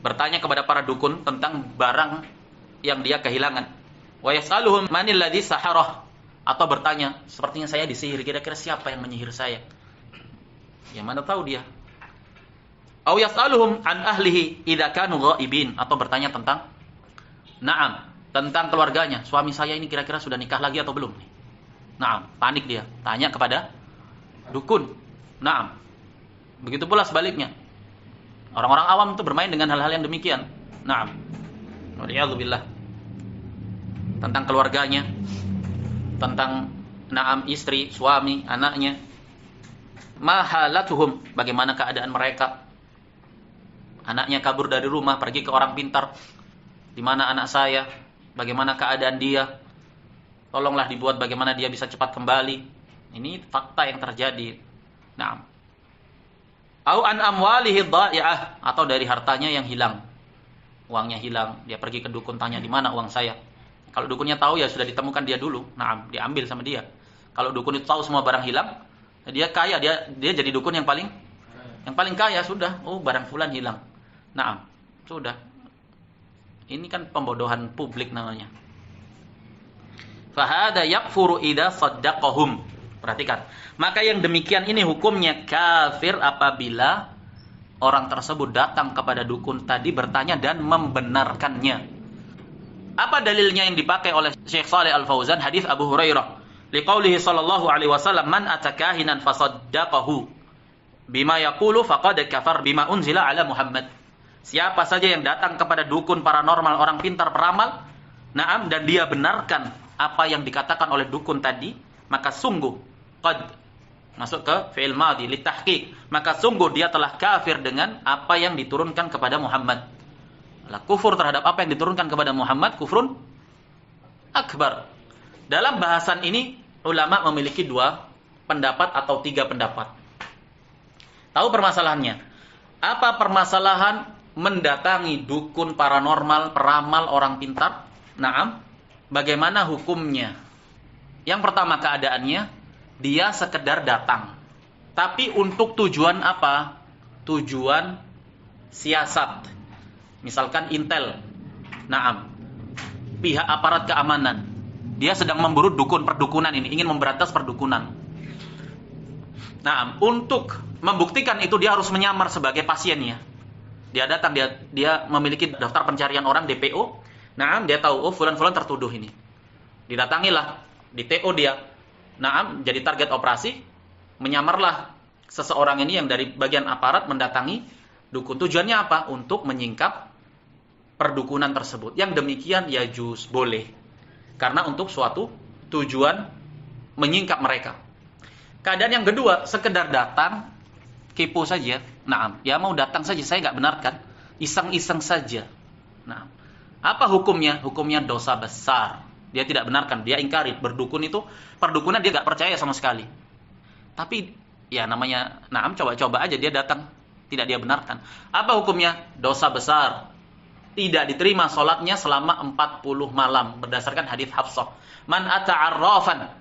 Bertanya kepada para dukun tentang barang yang dia kehilangan. Wa yas'aluhum manil ladzi saharah, atau bertanya, sepertinya saya disihir, kira-kira siapa yang menyihir saya? Ya mana tahu dia. Au yas'aluhum an ahlihi idza kanu ghaibin, atau bertanya tentang na'am, tentang keluarganya. Suami saya ini kira-kira sudah nikah lagi atau belum? Na'am, panik dia, tanya kepada dukun. Na'am. Begitu pula sebaliknya. Orang-orang awam itu bermain dengan hal-hal yang demikian. Na'am. Waliyadzubillah. Tentang keluarganya, tentang na'am istri, suami, anaknya. Mahalatuhum, bagaimana keadaan mereka. Anaknya kabur dari rumah, pergi ke orang pintar. Di mana anak saya? Bagaimana keadaan dia? Tolonglah dibuat bagaimana dia bisa cepat kembali. Ini fakta yang terjadi. Na'am. Au an amwalihi dha'i'ah, atau dari hartanya yang hilang. Uangnya hilang, dia pergi ke dukun tanya, di mana uang saya? Kalau dukunnya tahu ya sudah ditemukan dia dulu. Naam, diambil sama dia. Kalau dukun itu tahu semua barang hilang, Dia kaya, dia jadi dukun yang paling kaya, sudah. Oh, barang fulan hilang. Naam, sudah. Ini kan pembodohan publik namanya. Fahada yakfuru idza saddaqahum. Perhatikan. Maka yang demikian ini hukumnya kafir apabila orang tersebut datang kepada dukun tadi bertanya dan membenarkannya. Apa dalilnya yang dipakai oleh Syekh Shalih Al-Fauzan? Hadis Abu Hurairah. Liqaulihi sallallahu alaihi wasallam, "Man atakahinan fasaddaqahu bima yaqulu faqad kafar bima unzila ala Muhammad." Siapa saja yang datang kepada dukun paranormal, orang pintar peramal, naam, dan dia benarkan apa yang dikatakan oleh dukun tadi, maka sungguh qad masuk ke fi'il madhi litahqiq, maka sungguh dia telah kafir dengan apa yang diturunkan kepada Muhammad. Lah, kufur terhadap apa yang diturunkan kepada Muhammad kufrun akbar. Dalam bahasan ini ulama memiliki 2 pendapat atau 3 pendapat. Tahu permasalahannya? Apa permasalahan mendatangi dukun paranormal, peramal, orang pintar? Naam. Bagaimana hukumnya? Yang pertama keadaannya, dia sekedar datang. Tapi untuk tujuan apa? Tujuan siasat. Misalkan intel. Naam. Pihak aparat keamanan. Dia sedang memburu dukun perdukunan ini, ingin memberantas perdukunan. Nah, untuk membuktikan itu dia harus menyamar sebagai pasiennya. Dia datang, dia memiliki daftar pencarian orang DPO. Nah, dia tahu, oh fulan-fulan tertuduh ini. Didatangilah, di TO dia. Nah, jadi target operasi, menyamarlah seseorang ini yang dari bagian aparat mendatangi dukun. Tujuannya apa? Untuk menyingkap perdukunan tersebut. Yang demikian ya juz, boleh. Karena untuk suatu tujuan menyingkap mereka. Keadaan yang kedua, sekedar datang, kepo saja. Nah, ya mau datang saja, saya nggak benarkan. Iseng-iseng saja. Nah, apa hukumnya? Hukumnya dosa besar. Dia tidak benarkan, dia ingkari. Berdukun itu, perdukunan dia nggak percaya sama sekali. Tapi, ya namanya, coba-coba aja dia datang. Tidak dia benarkan. Apa hukumnya? Dosa besar. Tidak diterima sholatnya selama 40 malam berdasarkan hadis Hafsah. Man ata'arrafan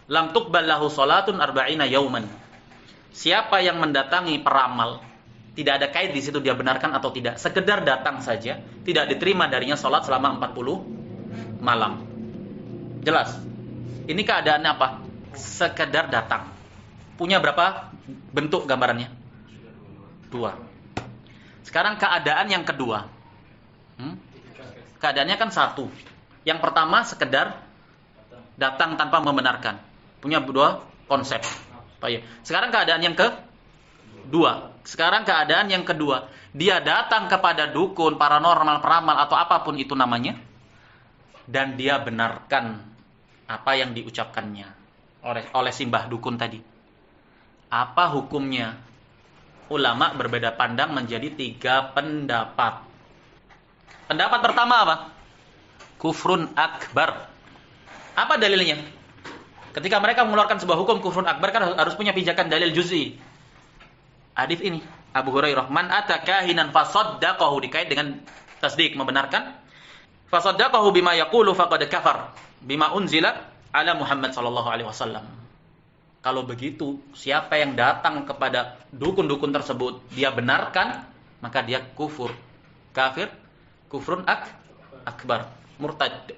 lam tuqbal lahu sholatun arba'ina yauman. Siapa yang mendatangi peramal, tidak ada kait di situ dia benarkan atau tidak, sekedar datang saja, tidak diterima darinya sholat selama 40 malam. Jelas. Ini keadaannya apa? Sekedar datang. Punya berapa bentuk gambarannya? 2. Sekarang keadaan yang kedua. Keadaannya kan 1. Yang pertama sekedar datang tanpa membenarkan. Punya 2 konsep. Sekarang keadaan yang kedua. Dia datang kepada dukun, paranormal, peramal atau apapun itu namanya, dan dia benarkan apa yang diucapkannya oleh simbah dukun tadi. Apa hukumnya? Ulama berbeda pandang menjadi 3 pendapat. Pendapat pertama apa? Kufrun akbar. Apa dalilnya? Ketika mereka mengeluarkan sebuah hukum kufrun akbar kan harus punya pijakan dalil juz'i. Hadis ini Abu Hurairah, man atakahinan fasaddaqahu, dikait dengan tasdik, membenarkan. Fasaddaqahu bima yaqulu faqad kafar bima unzila ala Muhammad sallallahu alaihi wasallam. Kalau begitu, siapa yang datang kepada dukun-dukun tersebut dia benarkan, maka dia kufur. Kafir, kufrun akbar, murtad.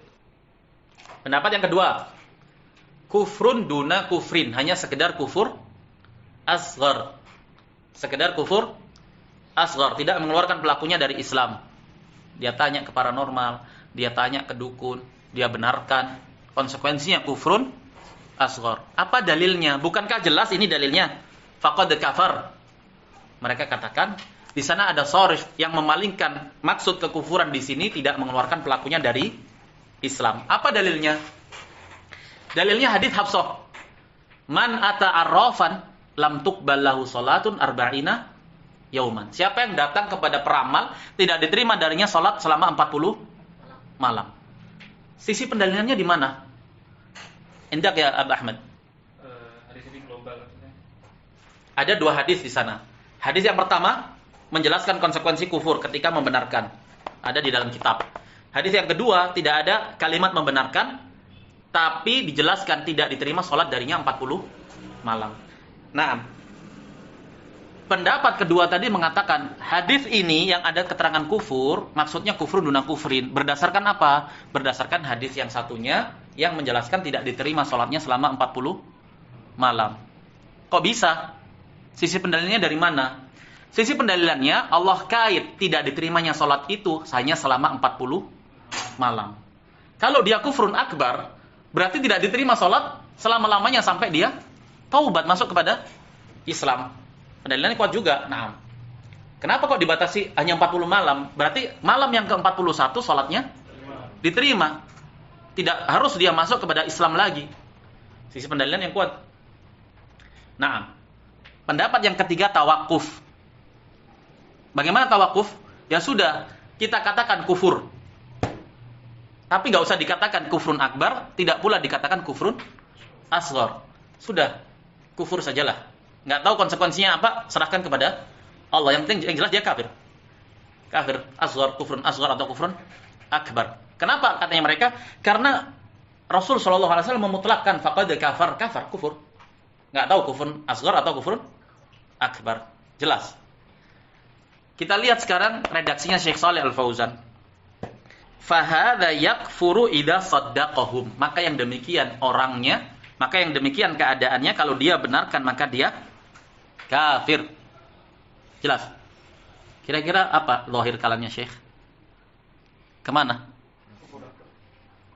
Pendapat yang kedua, kufrun duna kufrin, hanya sekedar kufur asghar. Sekedar kufur asghar, tidak mengeluarkan pelakunya dari Islam. Dia tanya ke paranormal, dia tanya ke dukun, dia benarkan. Konsekuensinya kufrun asghar. Apa dalilnya? Bukankah jelas ini dalilnya? Faqad kafar. Mereka katakan di sana ada sharif yang memalingkan maksud kekufuran di sini, tidak mengeluarkan pelakunya dari Islam. Apa dalilnya? Dalilnya hadis Hafsah. Man ata'arrafan lam tuqbal lahu salatun arba'ina yauman. Siapa yang datang kepada peramal, tidak diterima darinya salat selama 40 malam. Sisi pendalilannya di mana? Endak ya Abu Ahmad? Hadis ini global maksudnya. Ada 2 hadis di sana. Hadis yang pertama menjelaskan konsekuensi kufur ketika membenarkan. Ada di dalam kitab. Hadis yang kedua tidak ada kalimat membenarkan, tapi dijelaskan tidak diterima sholat darinya 40 malam. Nah, pendapat kedua tadi mengatakan hadis ini yang ada keterangan kufur, maksudnya kufur duna kufrin. Berdasarkan apa? Berdasarkan hadis yang satunya yang menjelaskan tidak diterima sholatnya selama 40 malam. Kok bisa? Sisi pendalilannya dari mana? Sisi pendalilannya Allah kait tidak diterimanya sholat itu hanya selama 40 malam. Kalau dia kufrun akbar, berarti tidak diterima sholat selama-lamanya sampai dia taubat masuk kepada Islam. Pendalilannya kuat juga. Nah, kenapa kok dibatasi hanya 40 malam? Berarti malam yang ke-41 sholatnya diterima. Tidak harus dia masuk kepada Islam lagi. Sisi pendalilan yang kuat. Nah, pendapat yang ketiga tawakuf. Bagaimana tawakuf? Ya sudah, kita katakan kufur. Tapi nggak usah dikatakan kufrun akbar, tidak pula dikatakan kufrun asghar. Sudah, kufur sajalah. Nggak tahu konsekuensinya apa, serahkan kepada Allah. Yang penting yang jelas dia kafir. Kafir asghar, kufrun asghar atau kufrun akbar. Kenapa katanya mereka? Karena Rasul sallallahu alaihi wasallam memutlakkan faqad kafar, kufur. Nggak tahu kufrun asghar atau kufrun akbar. Jelas. Kita lihat sekarang redaksinya Syekh Shalih Al-Fauzan. Fahadha yakfuru idza saddaqahum. Maka yang demikian orangnya, maka yang demikian keadaannya kalau dia benarkan maka dia kafir. Jelas. Kira-kira apa zahir kalamnya Syekh? Kemana?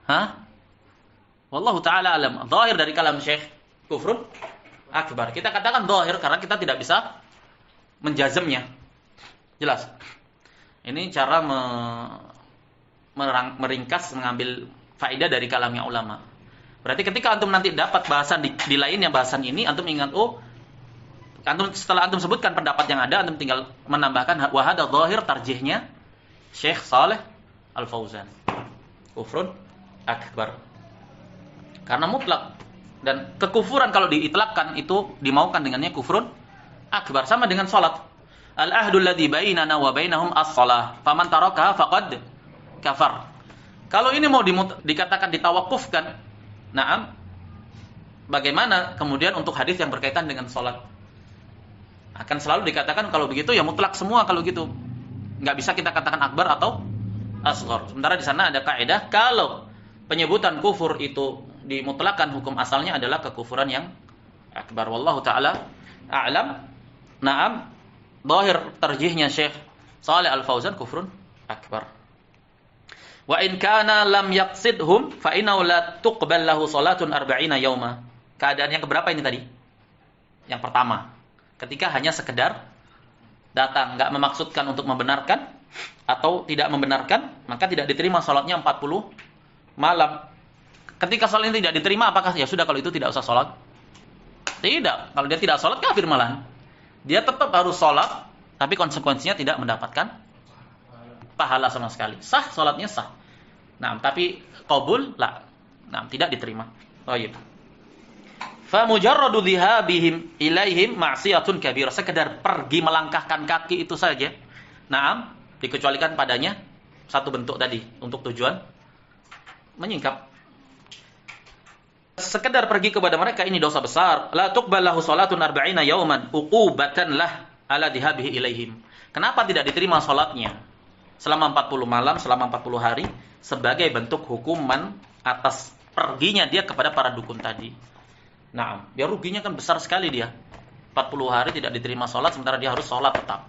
Hah? Wallahu ta'ala alam. Zahir dari kalam Syekh kufrun akbar. Kita katakan zahir karena kita tidak bisa menjazmnya. Jelas. Ini cara meringkas, mengambil faedah dari kalamnya ulama. Berarti ketika antum nanti dapat bahasan di lainnya bahasan ini, antum ingat, oh, antum setelah antum sebutkan pendapat yang ada, antum tinggal menambahkan wahada zahir tarjihnya Syekh Shalih Al-Fauzan. Kufrun akbar. Karena mutlak dan kekufuran kalau diitlakkan itu dimaukan dengannya kufrun akbar, sama dengan salat. Al-ahdu alladzi bainana wa bainahum as-shalah. Faman tarakaha faqad kafar. Kalau ini mau dikatakan ditawakufkan, na'am, bagaimana kemudian untuk hadis yang berkaitan dengan salat? Akan selalu dikatakan kalau begitu ya mutlak semua kalau gitu. Nggak bisa kita katakan akbar atau asghar. Sementara di sana ada kaidah kalau penyebutan kufur itu dimutlakan, hukum asalnya adalah kekufuran yang akbar. Wallahu taala a'lam. Na'am, zahir tarjihnya Syekh Shalih Al-Fauzan kufrun akbar. Wa in kana lam yaqsidhum fa innahu la tuqbal lahu salatun 40 yauma. Keadaan yang keberapa ini tadi? Yang pertama, ketika hanya sekedar datang, enggak memaksudkan untuk membenarkan atau tidak membenarkan, maka tidak diterima salatnya 40 malam. Ketika salat ini tidak diterima, apakah ya sudah kalau itu tidak usah salat? Tidak. Kalau dia tidak salat kafir malahan. Dia tetap harus salat, tapi konsekuensinya tidak mendapatkan pahala sama sekali. Sah salatnya sah. Nah, tapi qabul la. Nah, tidak diterima. Baik. Fa mujarradu dhihabihim ilaihim ma'siyatun kabirah. Sekedar pergi melangkahkan kaki itu saja. Naam, dikecualikan padanya satu bentuk tadi untuk tujuan menyingkap. Sekedar pergi kepada mereka ini dosa besar. La tuqbal lahu salatun 40 yauman uqubatan lah ala dhihabihi ilaihim. Kenapa tidak diterima salatnya selama 40 malam, selama 40 hari sebagai bentuk hukuman atas perginya dia kepada para dukun tadi. Nah, dia ruginya kan besar sekali dia. 40 hari tidak diterima salat sementara dia harus salat tetap.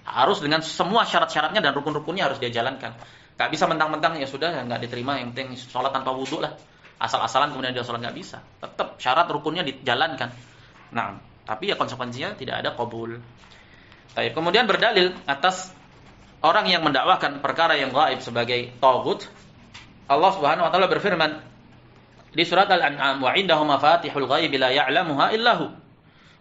Harus dengan semua syarat-syaratnya dan rukun-rukunnya harus dia jalankan. Gak bisa mentang-mentang ya sudah ya enggak diterima, yang penting salat tanpa wudu lah. Asal-asalan kemudian dia salat, enggak bisa. Tetap syarat rukunnya dijalankan. Nah, tapi ya konsekuensinya tidak ada qabul. Baik, kemudian berdalil atas orang yang mendakwakan perkara yang gaib sebagai taghut. Allah Subhanahu wa taala berfirman di surat Al-An'am, "Wa 'indahu mafatihul ghaibi la ya'lamuha illa hu,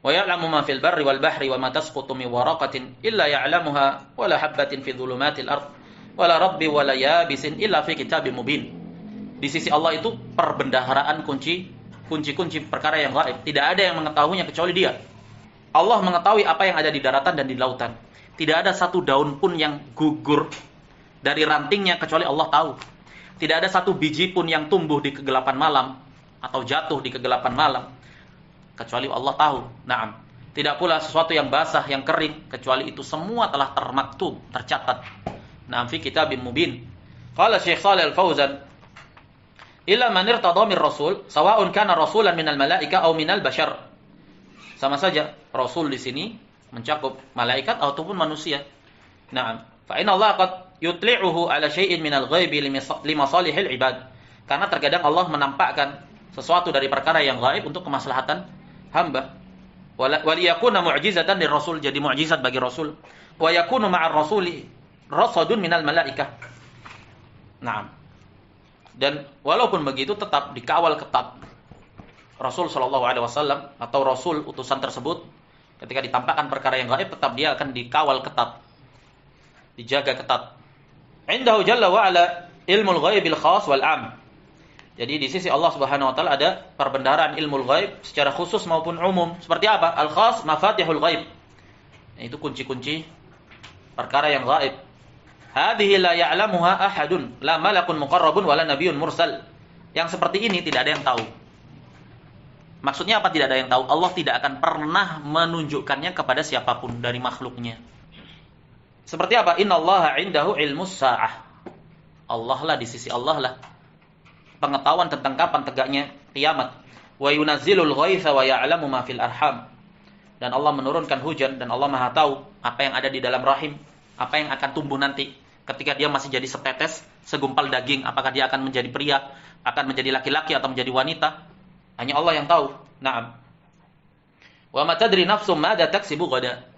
wa ya'lamu ma fil barri wal bahri wa ma tasqutu min waraqatin illa ya'lamuha wa la habatin fi dhulumatil ard wa la rabbi wa la yabisin illa fi kitabim mubin." Di sisi Allah itu perbendaharaan kunci-kunci perkara yang gaib. Tidak ada yang mengetahuinya kecuali Dia. Allah mengetahui apa yang ada di daratan dan di lautan. Tidak ada satu daun pun yang gugur dari rantingnya kecuali Allah tahu. Tidak ada satu biji pun yang tumbuh di kegelapan malam atau jatuh di kegelapan malam kecuali Allah tahu. Naam. Tidak pula sesuatu yang basah, yang kering, kecuali itu semua telah termaktub, tercatat. Fi kitabim mubin. Qala Syekh Shalih Al-Fauzan, illa man irtada min rasul, sawa'un kana rasulan minal malaika aw minal bashar. Sama saja, rasul di sini mencakup malaikat ataupun manusia. Fa inna Allah qad yutli'uhu ala syai'in minal ghaibi limasalihil ibad. Karena terkadang Allah menampakkan sesuatu dari perkara yang gaib untuk kemaslahatan hamba. Waliyakuna mu'jizatan lirrasul, jadi mukjizat bagi rasul. Wa yakunu ma'ar rasuli rasadun minal malaikah. Dan walaupun begitu tetap dikawal ketat. Rasul sallallahu alaihi wasallam atau rasul utusan tersebut ketika ditampakkan perkara yang gaib tetap dia akan dikawal ketat. Dijaga ketat. Indahu jalla wa ala ilmul ghaibil khas wal 'am. Jadi di sisi Allah Subhanahu wa taala ada perbendaharaan ilmu ghaib secara khusus maupun umum. Seperti apa? Al-khas mafatihul ghaib. Itu kunci-kunci perkara yang gaib. Hadhihi la ya'lamuha ahadun, la malakun muqarrabun wala nabiyyun mursal. Yang seperti ini tidak ada yang tahu. Maksudnya apa tidak ada yang tahu? Allah tidak akan pernah menunjukkannya kepada siapapun dari makhluknya. Seperti apa? Innallaha 'indahu ilmus sa'ah. Allah lah, di sisi Allah lah pengetahuan tentang kapan tegaknya kiamat. Wa yunazzilul ghaitsa wa ya'lamu ma fil arham. Dan Allah menurunkan hujan dan Allah Maha tahu apa yang ada di dalam rahim, apa yang akan tumbuh nanti ketika dia masih jadi setetes, segumpal daging, apakah dia akan menjadi pria, akan menjadi laki-laki atau menjadi wanita. Hanya Allah yang tahu. Wa ma tadri nafsum madza taksibu ghada.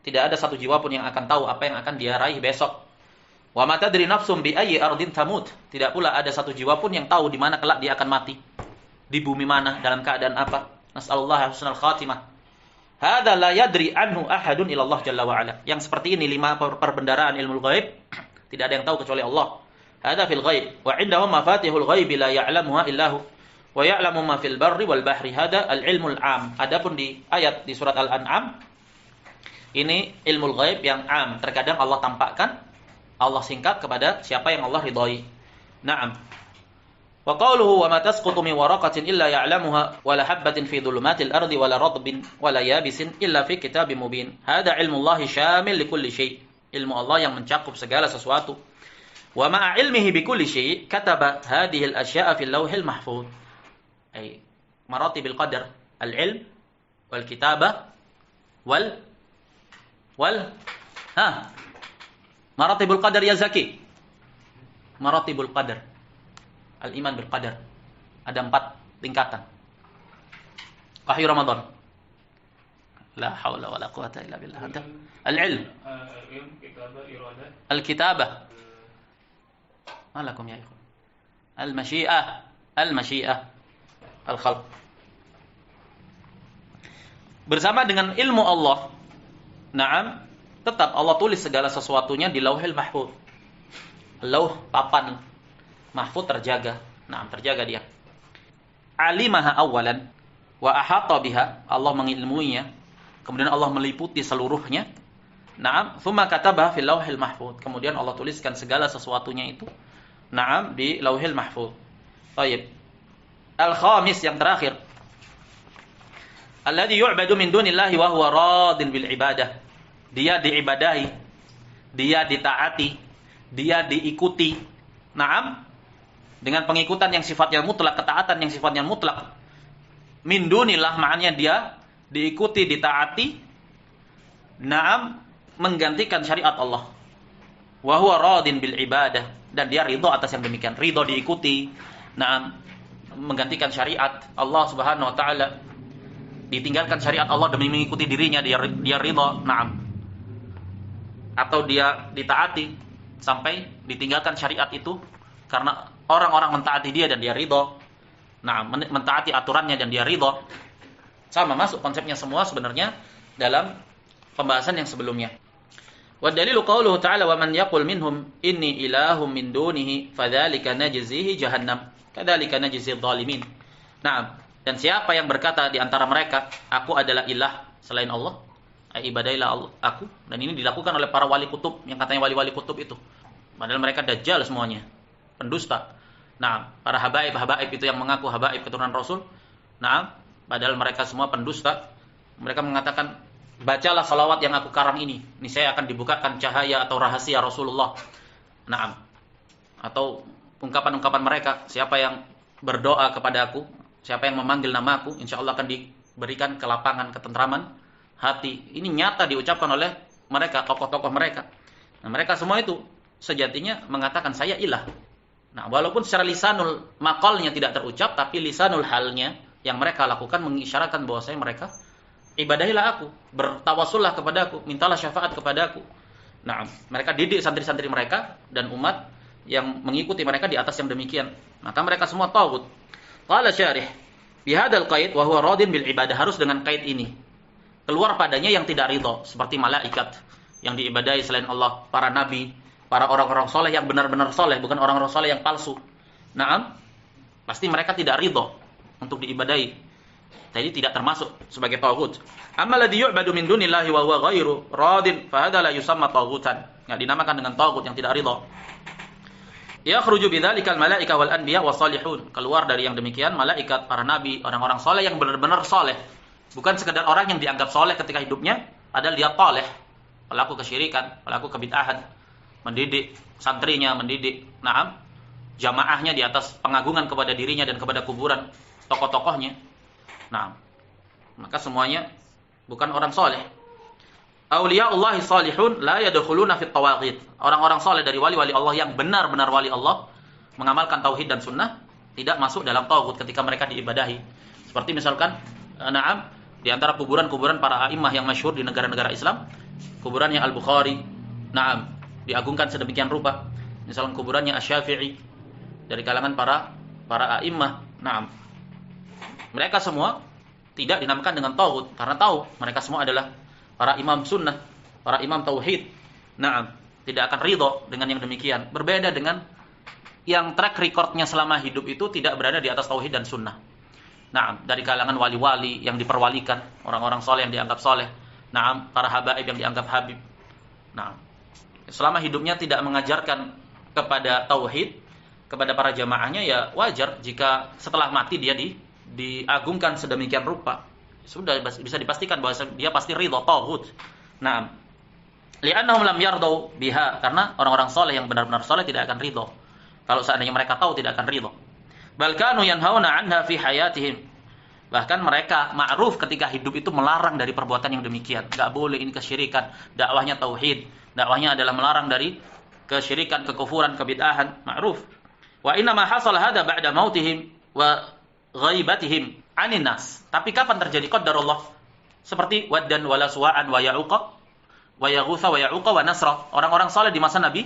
Tidak ada satu jiwa pun yang akan tahu apa yang akan dia raih besok. Wa ma tadri nafsum bi ayyi ardin tamut. Tidak pula ada satu jiwa pun yang tahu di mana kelak dia akan mati. Di bumi mana, dalam keadaan apa. Nas'alullah husnal khatimah. Hadza la yadri anhu ahadun illa Allah jalla wa ala. Yang seperti ini 5 perbendaharaan ilmu ghaib tidak ada yang tahu kecuali Allah. Hadza fil ghaib wa 'indahu mafatihul ghaib la ya'lamuha illa hu. Wa ya'lamu ma fil barri wal bahri. Hadza al-ilmul 'am. Adapun di ayat di surat Al-An'am ini ilmu ghaib yang 'am. Terkadang Allah tampakkan, Allah singkat kepada siapa yang Allah ridhai. Wa qawluhu wa ma tasqutu min waraqatin illa ya'lamuha wa la habatin fi dhulumatil ardi wa la radbin wa la yabisin illa fi kitabim mubin. Hada ilmullahi syamil li kulli syai'. Ilmu Allah yang mencakup segala sesuatu. Wa ma'a ilmihi bi kulli syai' kataba hadhihi al-asya'a fil lawhil mahfuz. Ay maratibil qadar, al-ilm wal kitabah wal maratibul qadar ya Zaki. Maratibul qadar. Al-iman bil qadar. Ada 4 tingkatan. Wahyu Ramadan. La haula wala quwata illa billah. Al-ilm. Kitabah, iradah. Al-kitabah. Malakum ya ikhwan. Al-masyi'ah. Al-masyi'ah. Al-khalq. Bersama dengan ilmu Allah. Tetap Allah tulis segala sesuatunya di Lauhil Mahfuz. Lauh, papan mahfuz terjaga. Terjaga dia. Alimaha awalan wa ahata biha. Allah mengilmuinya. Kemudian Allah meliputi seluruhnya. Tsumma katabaha fil Lauhil Mahfuz. Kemudian Allah tuliskan segala sesuatunya itu di Lauhil Mahfuz. Baik. Al-khamis yang terakhir. Alladzi yu'badu min dunillahi wa huwa radin bil ibadah. Dia diibadahi, dia ditaati, dia diikuti. Dengan pengikutan yang sifatnya mutlak, ketaatan yang sifatnya mutlak. Min dunillah maknanya dia diikuti, ditaati. Menggantikan syariat Allah. Wa huwa radin bil ibadah, dan dia ridha atas yang demikian. Ridha diikuti. Menggantikan syariat Allah Subhanahu wa taala. Ditinggalkan syariat Allah demi mengikuti dirinya, dia ridha. Atau dia ditaati sampai ditinggalkan syariat itu karena orang-orang mentaati dia dan dia ridha. Mentaati aturannya dan dia ridha. Sama masuk konsepnya semua sebenarnya dalam pembahasan yang sebelumnya. Wa dalilu qauluhu ta'ala wa man yaqul minhum inni ilahum min dunihi fadzalika najzihi jahannam kadzalika najzil zalimin. Dan siapa yang berkata di antara mereka, aku adalah ilah selain Allah, ibadailah aku, dan ini dilakukan oleh para wali kutub yang katanya wali-wali kutub itu. Padahal mereka dajjal semuanya, pendusta. Para habaib itu yang mengaku habaib keturunan Rasul. Padahal mereka semua pendusta. Mereka mengatakan, bacalah salawat yang aku karang ini. Ini saya akan dibukakan cahaya atau rahasia Rasulullah. Naam. Atau ungkapan-ungkapan mereka, siapa yang berdoa kepada aku, siapa yang memanggil nama aku, insya Allah akan diberikan kelapangan, ketentraman hati. Ini nyata diucapkan oleh mereka, tokoh-tokoh mereka. Nah, mereka semua itu sejatinya mengatakan saya ilah. Nah, walaupun secara lisanul maqalnya tidak terucap, tapi lisanul halnya yang mereka lakukan mengisyaratkan bahwasanya mereka ibadahilah aku, bertawasullah kepada aku, mintalah syafaat kepada aku. Nah, mereka didik santri-santri mereka dan umat yang mengikuti mereka di atas yang demikian. Maka mereka semua tagut. Qala syarih, bihadzal qaid wa huwa radin bil ibadah, harus dengan kait ini. Keluar padanya yang tidak ridho, seperti malaikat yang diibadahi selain Allah, para nabi, para orang-orang soleh yang benar-benar soleh, bukan orang-orang soleh yang palsu. Naam, pasti mereka tidak ridho untuk diibadahi. Jadi tidak termasuk sebagai taghut. Amma alladhi yu'badu min dunillahi wa huwa ghairu radin fa hadza la yusamma taghutan. Enggak dinamakan dengan taghut yang tidak ridho. Yakhruju bidzalikal malaika wal anbiya was salihun. Keluar dari yang demikian malaikat, para nabi, orang-orang soleh yang benar-benar soleh. Bukan sekedar orang yang dianggap soleh ketika hidupnya, padahal dia toleh, pelaku kesyirikan, pelaku kebid'ahan, mendidik santrinya, mendidik jamaahnya di atas pengagungan kepada dirinya dan kepada kuburan tokoh-tokohnya. Nah, maka semuanya bukan orang soleh. Auliyaullahi salihun la yadkhuluna fit tawaghit. Orang-orang soleh dari wali-wali Allah yang benar-benar wali Allah, mengamalkan tauhid dan sunnah, tidak masuk dalam taghut ketika mereka diibadahi. Seperti misalkan di antara kuburan-kuburan para a'immah yang masyhur di negara-negara Islam, kuburannya Al-Bukhari, diagungkan sedemikian rupa. Misalkan kuburannya Asy-Syafi'i dari kalangan para a'immah. Mereka semua tidak dinamakan dengan taghut karena tahu mereka semua adalah para imam sunnah, para imam tauhid. Tidak akan ridho dengan yang demikian. Berbeda dengan yang track recordnya selama hidup itu tidak berada di atas tauhid dan sunnah. Dari kalangan wali-wali yang diperwalikan, orang-orang soleh yang dianggap soleh, para habaib yang dianggap habib. Selama hidupnya tidak mengajarkan kepada tauhid, kepada para jamaahnya, ya wajar jika setelah mati dia diagungkan sedemikian rupa. Sudah bisa dipastikan bahwa dia pasti ridho taghut. Li'annahum lam yardau biha, karena orang-orang soleh yang benar-benar soleh tidak akan ridho. Kalau seandainya mereka tahu, tidak akan ridho. Bal kanu yanhauna 'anha fi hayatihim. Bahkan mereka ma'ruf ketika hidup itu melarang dari perbuatan yang demikian. Enggak boleh, ini kesyirikan. Dakwahnya tauhid. Dakwahnya adalah melarang dari kesyirikan, kekufuran, kebid'ahan. Ma'ruf. Wa inna ma hasala hada ba'da mautihim wa ghaibatihim 'anin nas. Tapi kapan terjadi qadarullah? Seperti Waddan wala Suwa'an wa Ya'uqa wa Yaghutsa wa Ya'uqa wa Nasra. Orang-orang saleh di masa Nabi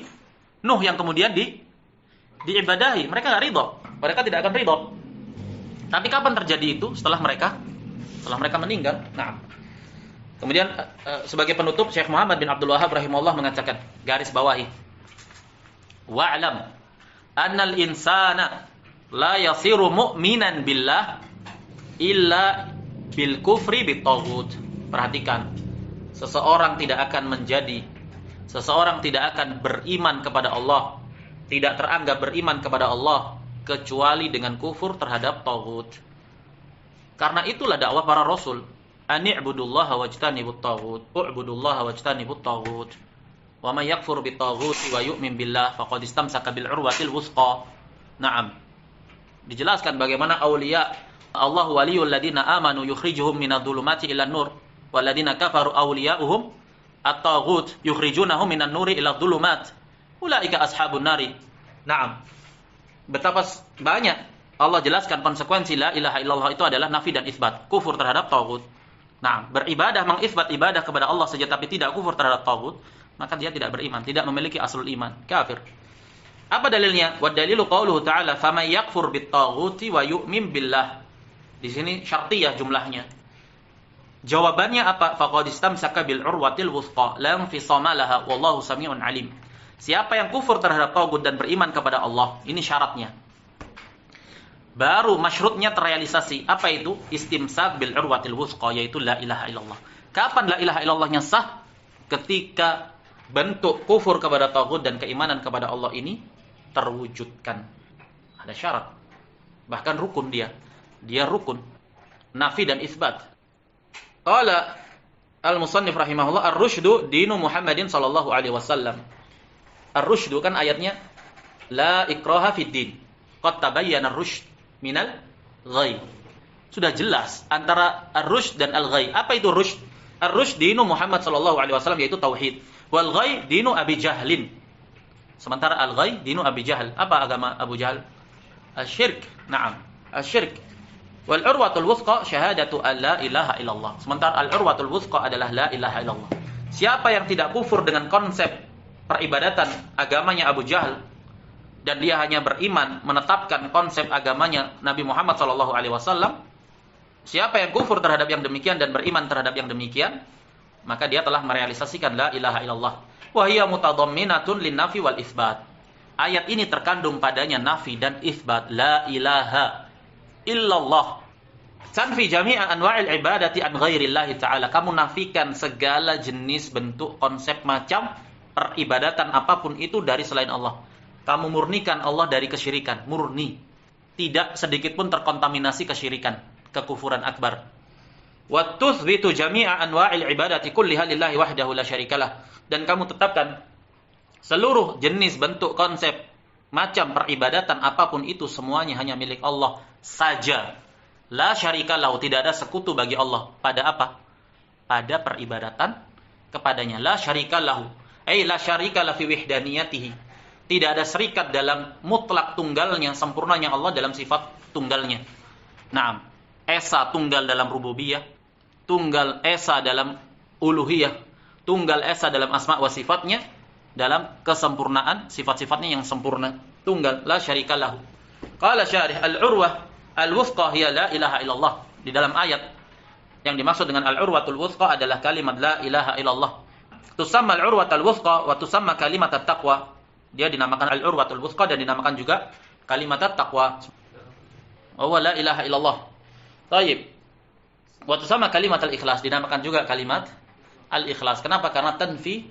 Nuh yang kemudian diibadahi. Mereka enggak ridho. Mereka tidak akan ridho. Tapi kapan terjadi itu? Setelah mereka meninggal. Kemudian sebagai penutup Syekh Muhammad bin Abdul Wahhab rahimahullah mengatakan, garis bawahi, wa'lam annal insana la yasiru mu'minan billah illa bil kufri bit taghut. Perhatikan, seseorang tidak akan beriman kepada Allah, tidak teranggap beriman kepada Allah kecuali dengan kufur terhadap taghut. Karena itulah dakwah para rasul, ani'budullaha wajtanibut taghut, u'budullaha wajtanibut taghut. Wa may yakfur bit taghut wa yu'min billah faqad istamsaka bil urwatil wusqa. Dijelaskan bagaimana auliya Allah waliyul ladina amanu yukhrijuhum minadh-dhulumati ilan nur wal ladina kafaru awliya'uhum at-taghut yukhrijunahum minan nuri ila dhulumat. Ulaika ashabun nari. Betapa banyak Allah jelaskan konsekuensi la ilaha illallah itu adalah nafi dan isbat, kufur terhadap taghut. Beribadah mengisbat ibadah kepada Allah saja tapi tidak kufur terhadap taghut, maka dia tidak beriman, tidak memiliki aslul iman, kafir. Apa dalilnya? Wa dalilu qauluhu ta'ala, "Faman yakfur bit taghuti wa yu'min billah." Di sini syartiyah jumlahnya. Jawabannya apa? Faqad istamsaka bil urwatil wusqa, la infisama laha, wallahu samiun alim. Siapa yang kufur terhadap taghut dan beriman kepada Allah, ini syaratnya. Baru masyrutnya terrealisasi. Apa itu? Istimsak bil urwatil wusqa, yaitu la ilaha illallah. Kapan la ilaha illallahnya sah? Ketika bentuk kufur kepada taghut dan keimanan kepada Allah ini terwujudkan. Ada syarat. Bahkan rukun dia. Dia rukun. Nafi dan isbat. Qala al-musannif rahimahullah ar-rusydu dinu Muhammadin sallallahu alaihi wasallam. Ar-rusydu kan ayatnya la ikraha fid din. Qad tabayyana ar-rusyd minal ghai. Sudah jelas antara ar-rusyd dan al-ghai. Apa itu rusyd? Ar-rusyd dinu Muhammad sallallahu alaihi wasallam yaitu tauhid. Wal ghai dinu Abi Jahlin. Sementara al-ghai dinu Abi Jahal. Apa agama Abu Jahal? Asy-syirk. Naam, asy-syirk. Wal urwatul wuthqa syahadatu an la ilaha illallah. Sementara al urwatul wuthqa adalah la ilaha illallah. Siapa yang tidak kufur dengan konsep peribadatan agamanya Abu Jahal dan dia hanya beriman menetapkan konsep agamanya Nabi Muhammad sallallahu alaihi wasallam, siapa yang kufur terhadap yang demikian dan beriman terhadap yang demikian, maka dia telah merealisasikan la ilaha illallah. Wa hiya mutadamminatun lin-nafi wal itsbat. Ayat ini terkandung padanya nafi dan itsbat la ilaha illallah. Tanfi jami'a anwa'il ibadati an ghairillahi ta'ala. Kamu nafikan segala jenis bentuk konsep macam peribadatan apapun itu dari selain Allah. Kamu murnikan Allah dari kesyirikan, murni. Tidak sedikit pun terkontaminasi kesyirikan, kekufuran akbar. Wa tuthbitu jami'a anwa'il ibadati kulliha lillahi wahdahu la syarikalah. Dan kamu tetapkan seluruh jenis bentuk konsep macam peribadatan apapun itu semuanya hanya milik Allah saja. La syarika lahu, tidak ada sekutu bagi Allah. Pada apa? Pada peribadatan kepadanya. La syarika lahu. La syarika la fi wahdaniyatihi. Tidak ada serikat dalam mutlak tunggalnya, sempurnanya Allah dalam sifat tunggalnya. Naam. Esa tunggal dalam rububiyah, tunggal esa dalam uluhiyah, tunggal esa dalam asma wa sifatnya, dalam kesempurnaan sifat-sifatnya yang sempurna. Tunggal, la syarika lahu. Qala syarih al-urwah al-wuthqa hiya la ilaha illallah. Di dalam ayat yang dimaksud dengan al-urwatul wuthqa adalah kalimat la ilaha illallah. Tusamma al-urwatul wuthqa wa tusamma kalimat at-taqwa. Dia dinamakan al-urwatul wuthqa dan dinamakan juga kalimat at-taqwa. Wa la ilaha illallah. Baik. Wa tusamma kalimat al-ikhlas, dinamakan juga kalimat al-ikhlas. Kenapa? Karena tanfi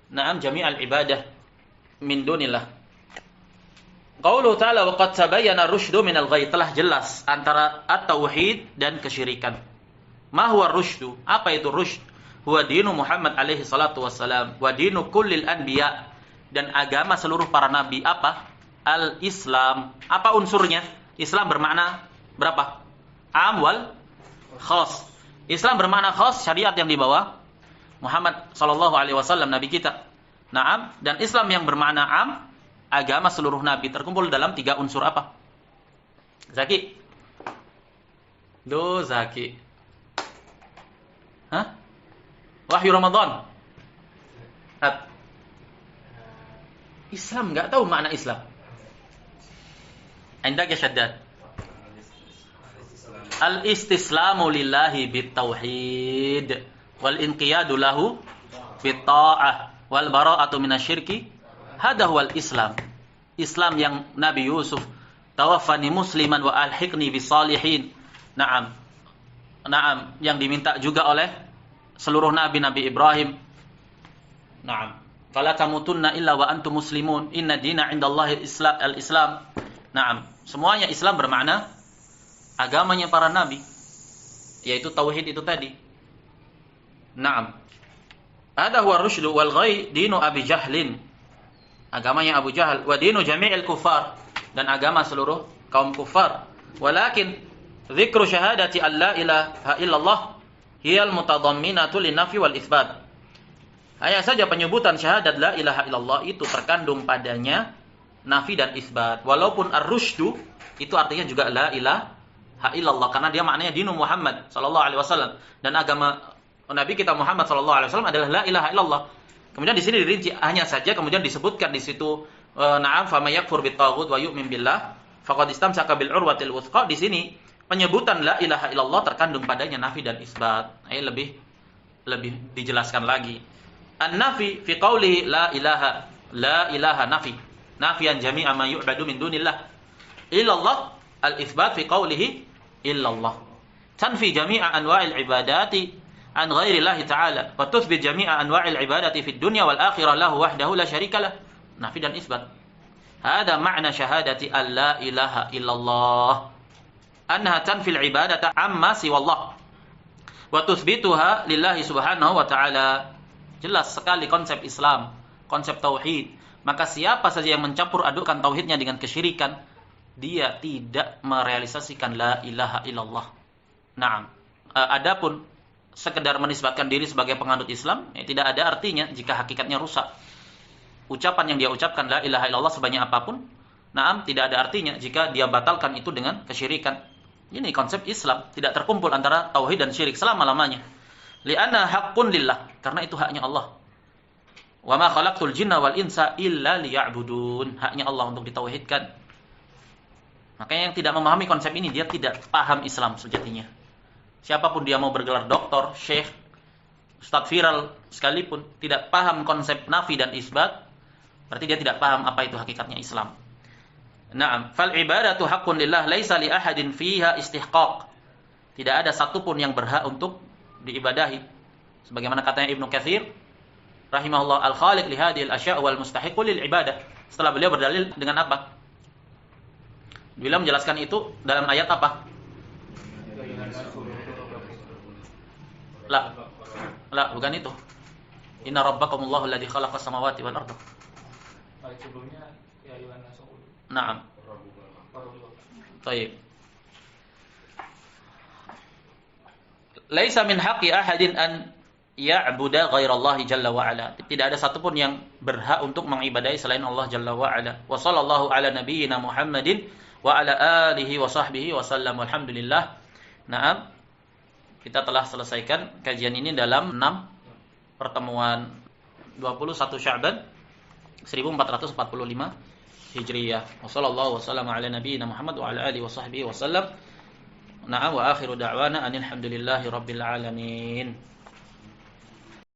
na'am jami'al ibadah min dunillah. Qauluhu ta'ala wa qad tabayyana ar-rusydu minal ghai, telah jelas antara at-tauhid dan kesyirikan. Ma huwa ar-rusydu? Apa itu rusyd? Huwa dinu Muhammad alaihi salatu wassalam wa dinu kullil anbiya, dan agama seluruh para nabi. Apa? Al-Islam. Apa unsurnya? Islam bermakna berapa? Am wal khas. Islam bermakna khas, syariat yang dibawa Muhammad sallallahu alaihi wasallam nabi kita. Naam, dan Islam yang bermakna am, agama seluruh nabi, terkumpul dalam 3 unsur apa? Zaki. Zaki. Hah? Wahyu Ramadan. Islam enggak tahu makna Islam. Indaka Syaddad. Al-istislamu lillahi bitauhid wal inqiyadu lahu bitta'ah wal bara'atu minasyirki. Hada huwal Islam. Islam yang Nabi Yusuf, tawaffani musliman wa alhiqni bisalihin. Naam. Naam, yang diminta juga oleh seluruh nabi-nabi Ibrahim. Naam. Fala tamutunna illa wa antum muslimun. Inna dina 'indallahi al-Islam. Naam. Semuanya Islam bermakna agamanya para nabi, yaitu tauhid itu tadi. Naam. Hada huwa ar-rusydu wal ghai dinu Abi Jahlin. Agamanya Abu Jahal. Wa dinu jami'il kufar, dan agama seluruh kaum kufar. Walakin dzikru syahadati an la ilaha illallah hiyal mutadamminatu lin-nafi wal itsbat. Hanya saja penyebutan syahadat la ilaha illallah itu terkandung padanya nafi dan isbat. Walaupun ar-rusydu itu artinya juga la ilaha illallah, karena dia maknanya dinu Muhammad sallallahu alaihi wasallam, dan agama Nabi kita Muhammad sallallahu alaihi wasallam adalah la ilaha illallah. Kemudian di sini dirinci hanya saja, kemudian disebutkan di situ na'am fa may yakfur bit-taghut wa yu'min billah faqad istamsaka bil urwatil wuthqa. Di sini penyebutan la ilaha illallah terkandung padanya nafi dan isbat. Lebih dijelaskan lagi. An-nafi fi qawlihi la ilaha nafi. Nafiyan jami'a ma yu'badu min dunillah. Illallah al-itsbat fi qawlihi illallah. Tanfi jami'a anwa'il ibadati an ghairillahi ta'ala wa tuthbit jami'a anwa'il ibadati fid dunya wal akhirah lahu wahdahu la syarika lah. Nafi dan isbat. Hada ma'na syahadati an la ilaha illallah. Annaha tanfil ibadata amma siwallah Wa tutsbituha lillahi subhanahu wa ta'ala. Jelas sekali konsep Islam, konsep tauhid. Maka siapa saja yang mencampur adukkan tauhidnya dengan kesyirikan, dia tidak merealisasikan la ilaha illallah. Naam. Adapun sekedar menisbatkan diri sebagai penganut Islam, tidak ada artinya jika hakikatnya rusak. Ucapan yang dia ucapkan la ilaha illallah sebanyak apapun, naam, tidak ada artinya jika dia batalkan itu dengan kesyirikan. Ini konsep Islam, tidak terkumpul antara tauhid dan syirik selama-lamanya. Li'anna haqqun lillah, karena itu haknya Allah. Wa ma khalaqtul jinna wal insa illa liya'budun. Haknya Allah untuk ditauhidkan. Makanya yang tidak memahami konsep ini, dia tidak paham Islam sejatinya. Siapapun dia mau bergelar doktor, syekh, ustadz viral sekalipun, tidak paham konsep nafi dan isbat, berarti dia tidak paham apa itu hakikatnya Islam. Naam, fal ibadatu haqqun lillah laisa li ahadin fiha istihqaq. Tidak ada satupun yang berhak untuk diibadahi. Sebagaimana katanya Ibnu Katsir rahimahullah, al-khaliq li hadhil asya' wal mustahiqu lil ibadah. Setelah beliau berdalil dengan apa? Beliau menjelaskan itu dalam ayat apa? La, bukan itu. Inna rabbakumullahu alladzi khalaqas samawati wal arda. Ayat sebelumnya ya ayyuhan nasu. Naam. Baik. Laisa min haqqi ahadin an ya'budu ghairallahi jalla wa ala. Tidak ada satupun yang berhak untuk mengibadahi selain Allah jalla wa ala. Wa sallallahu ala nabiyyina Muhammadin wa ala alihi wa sahbihi wa sallam. Alhamdulillah. Naam. Kita telah selesaikan kajian ini dalam 6 pertemuan 21 Sya'ban 1445 Hijriyah. Wassallallahu wasallam ala nabiyyina Muhammad wa ala alihi wa sahbihi wa sallam. Na'am wa akhiru da'wana anil hamdulillahi rabbil alamin.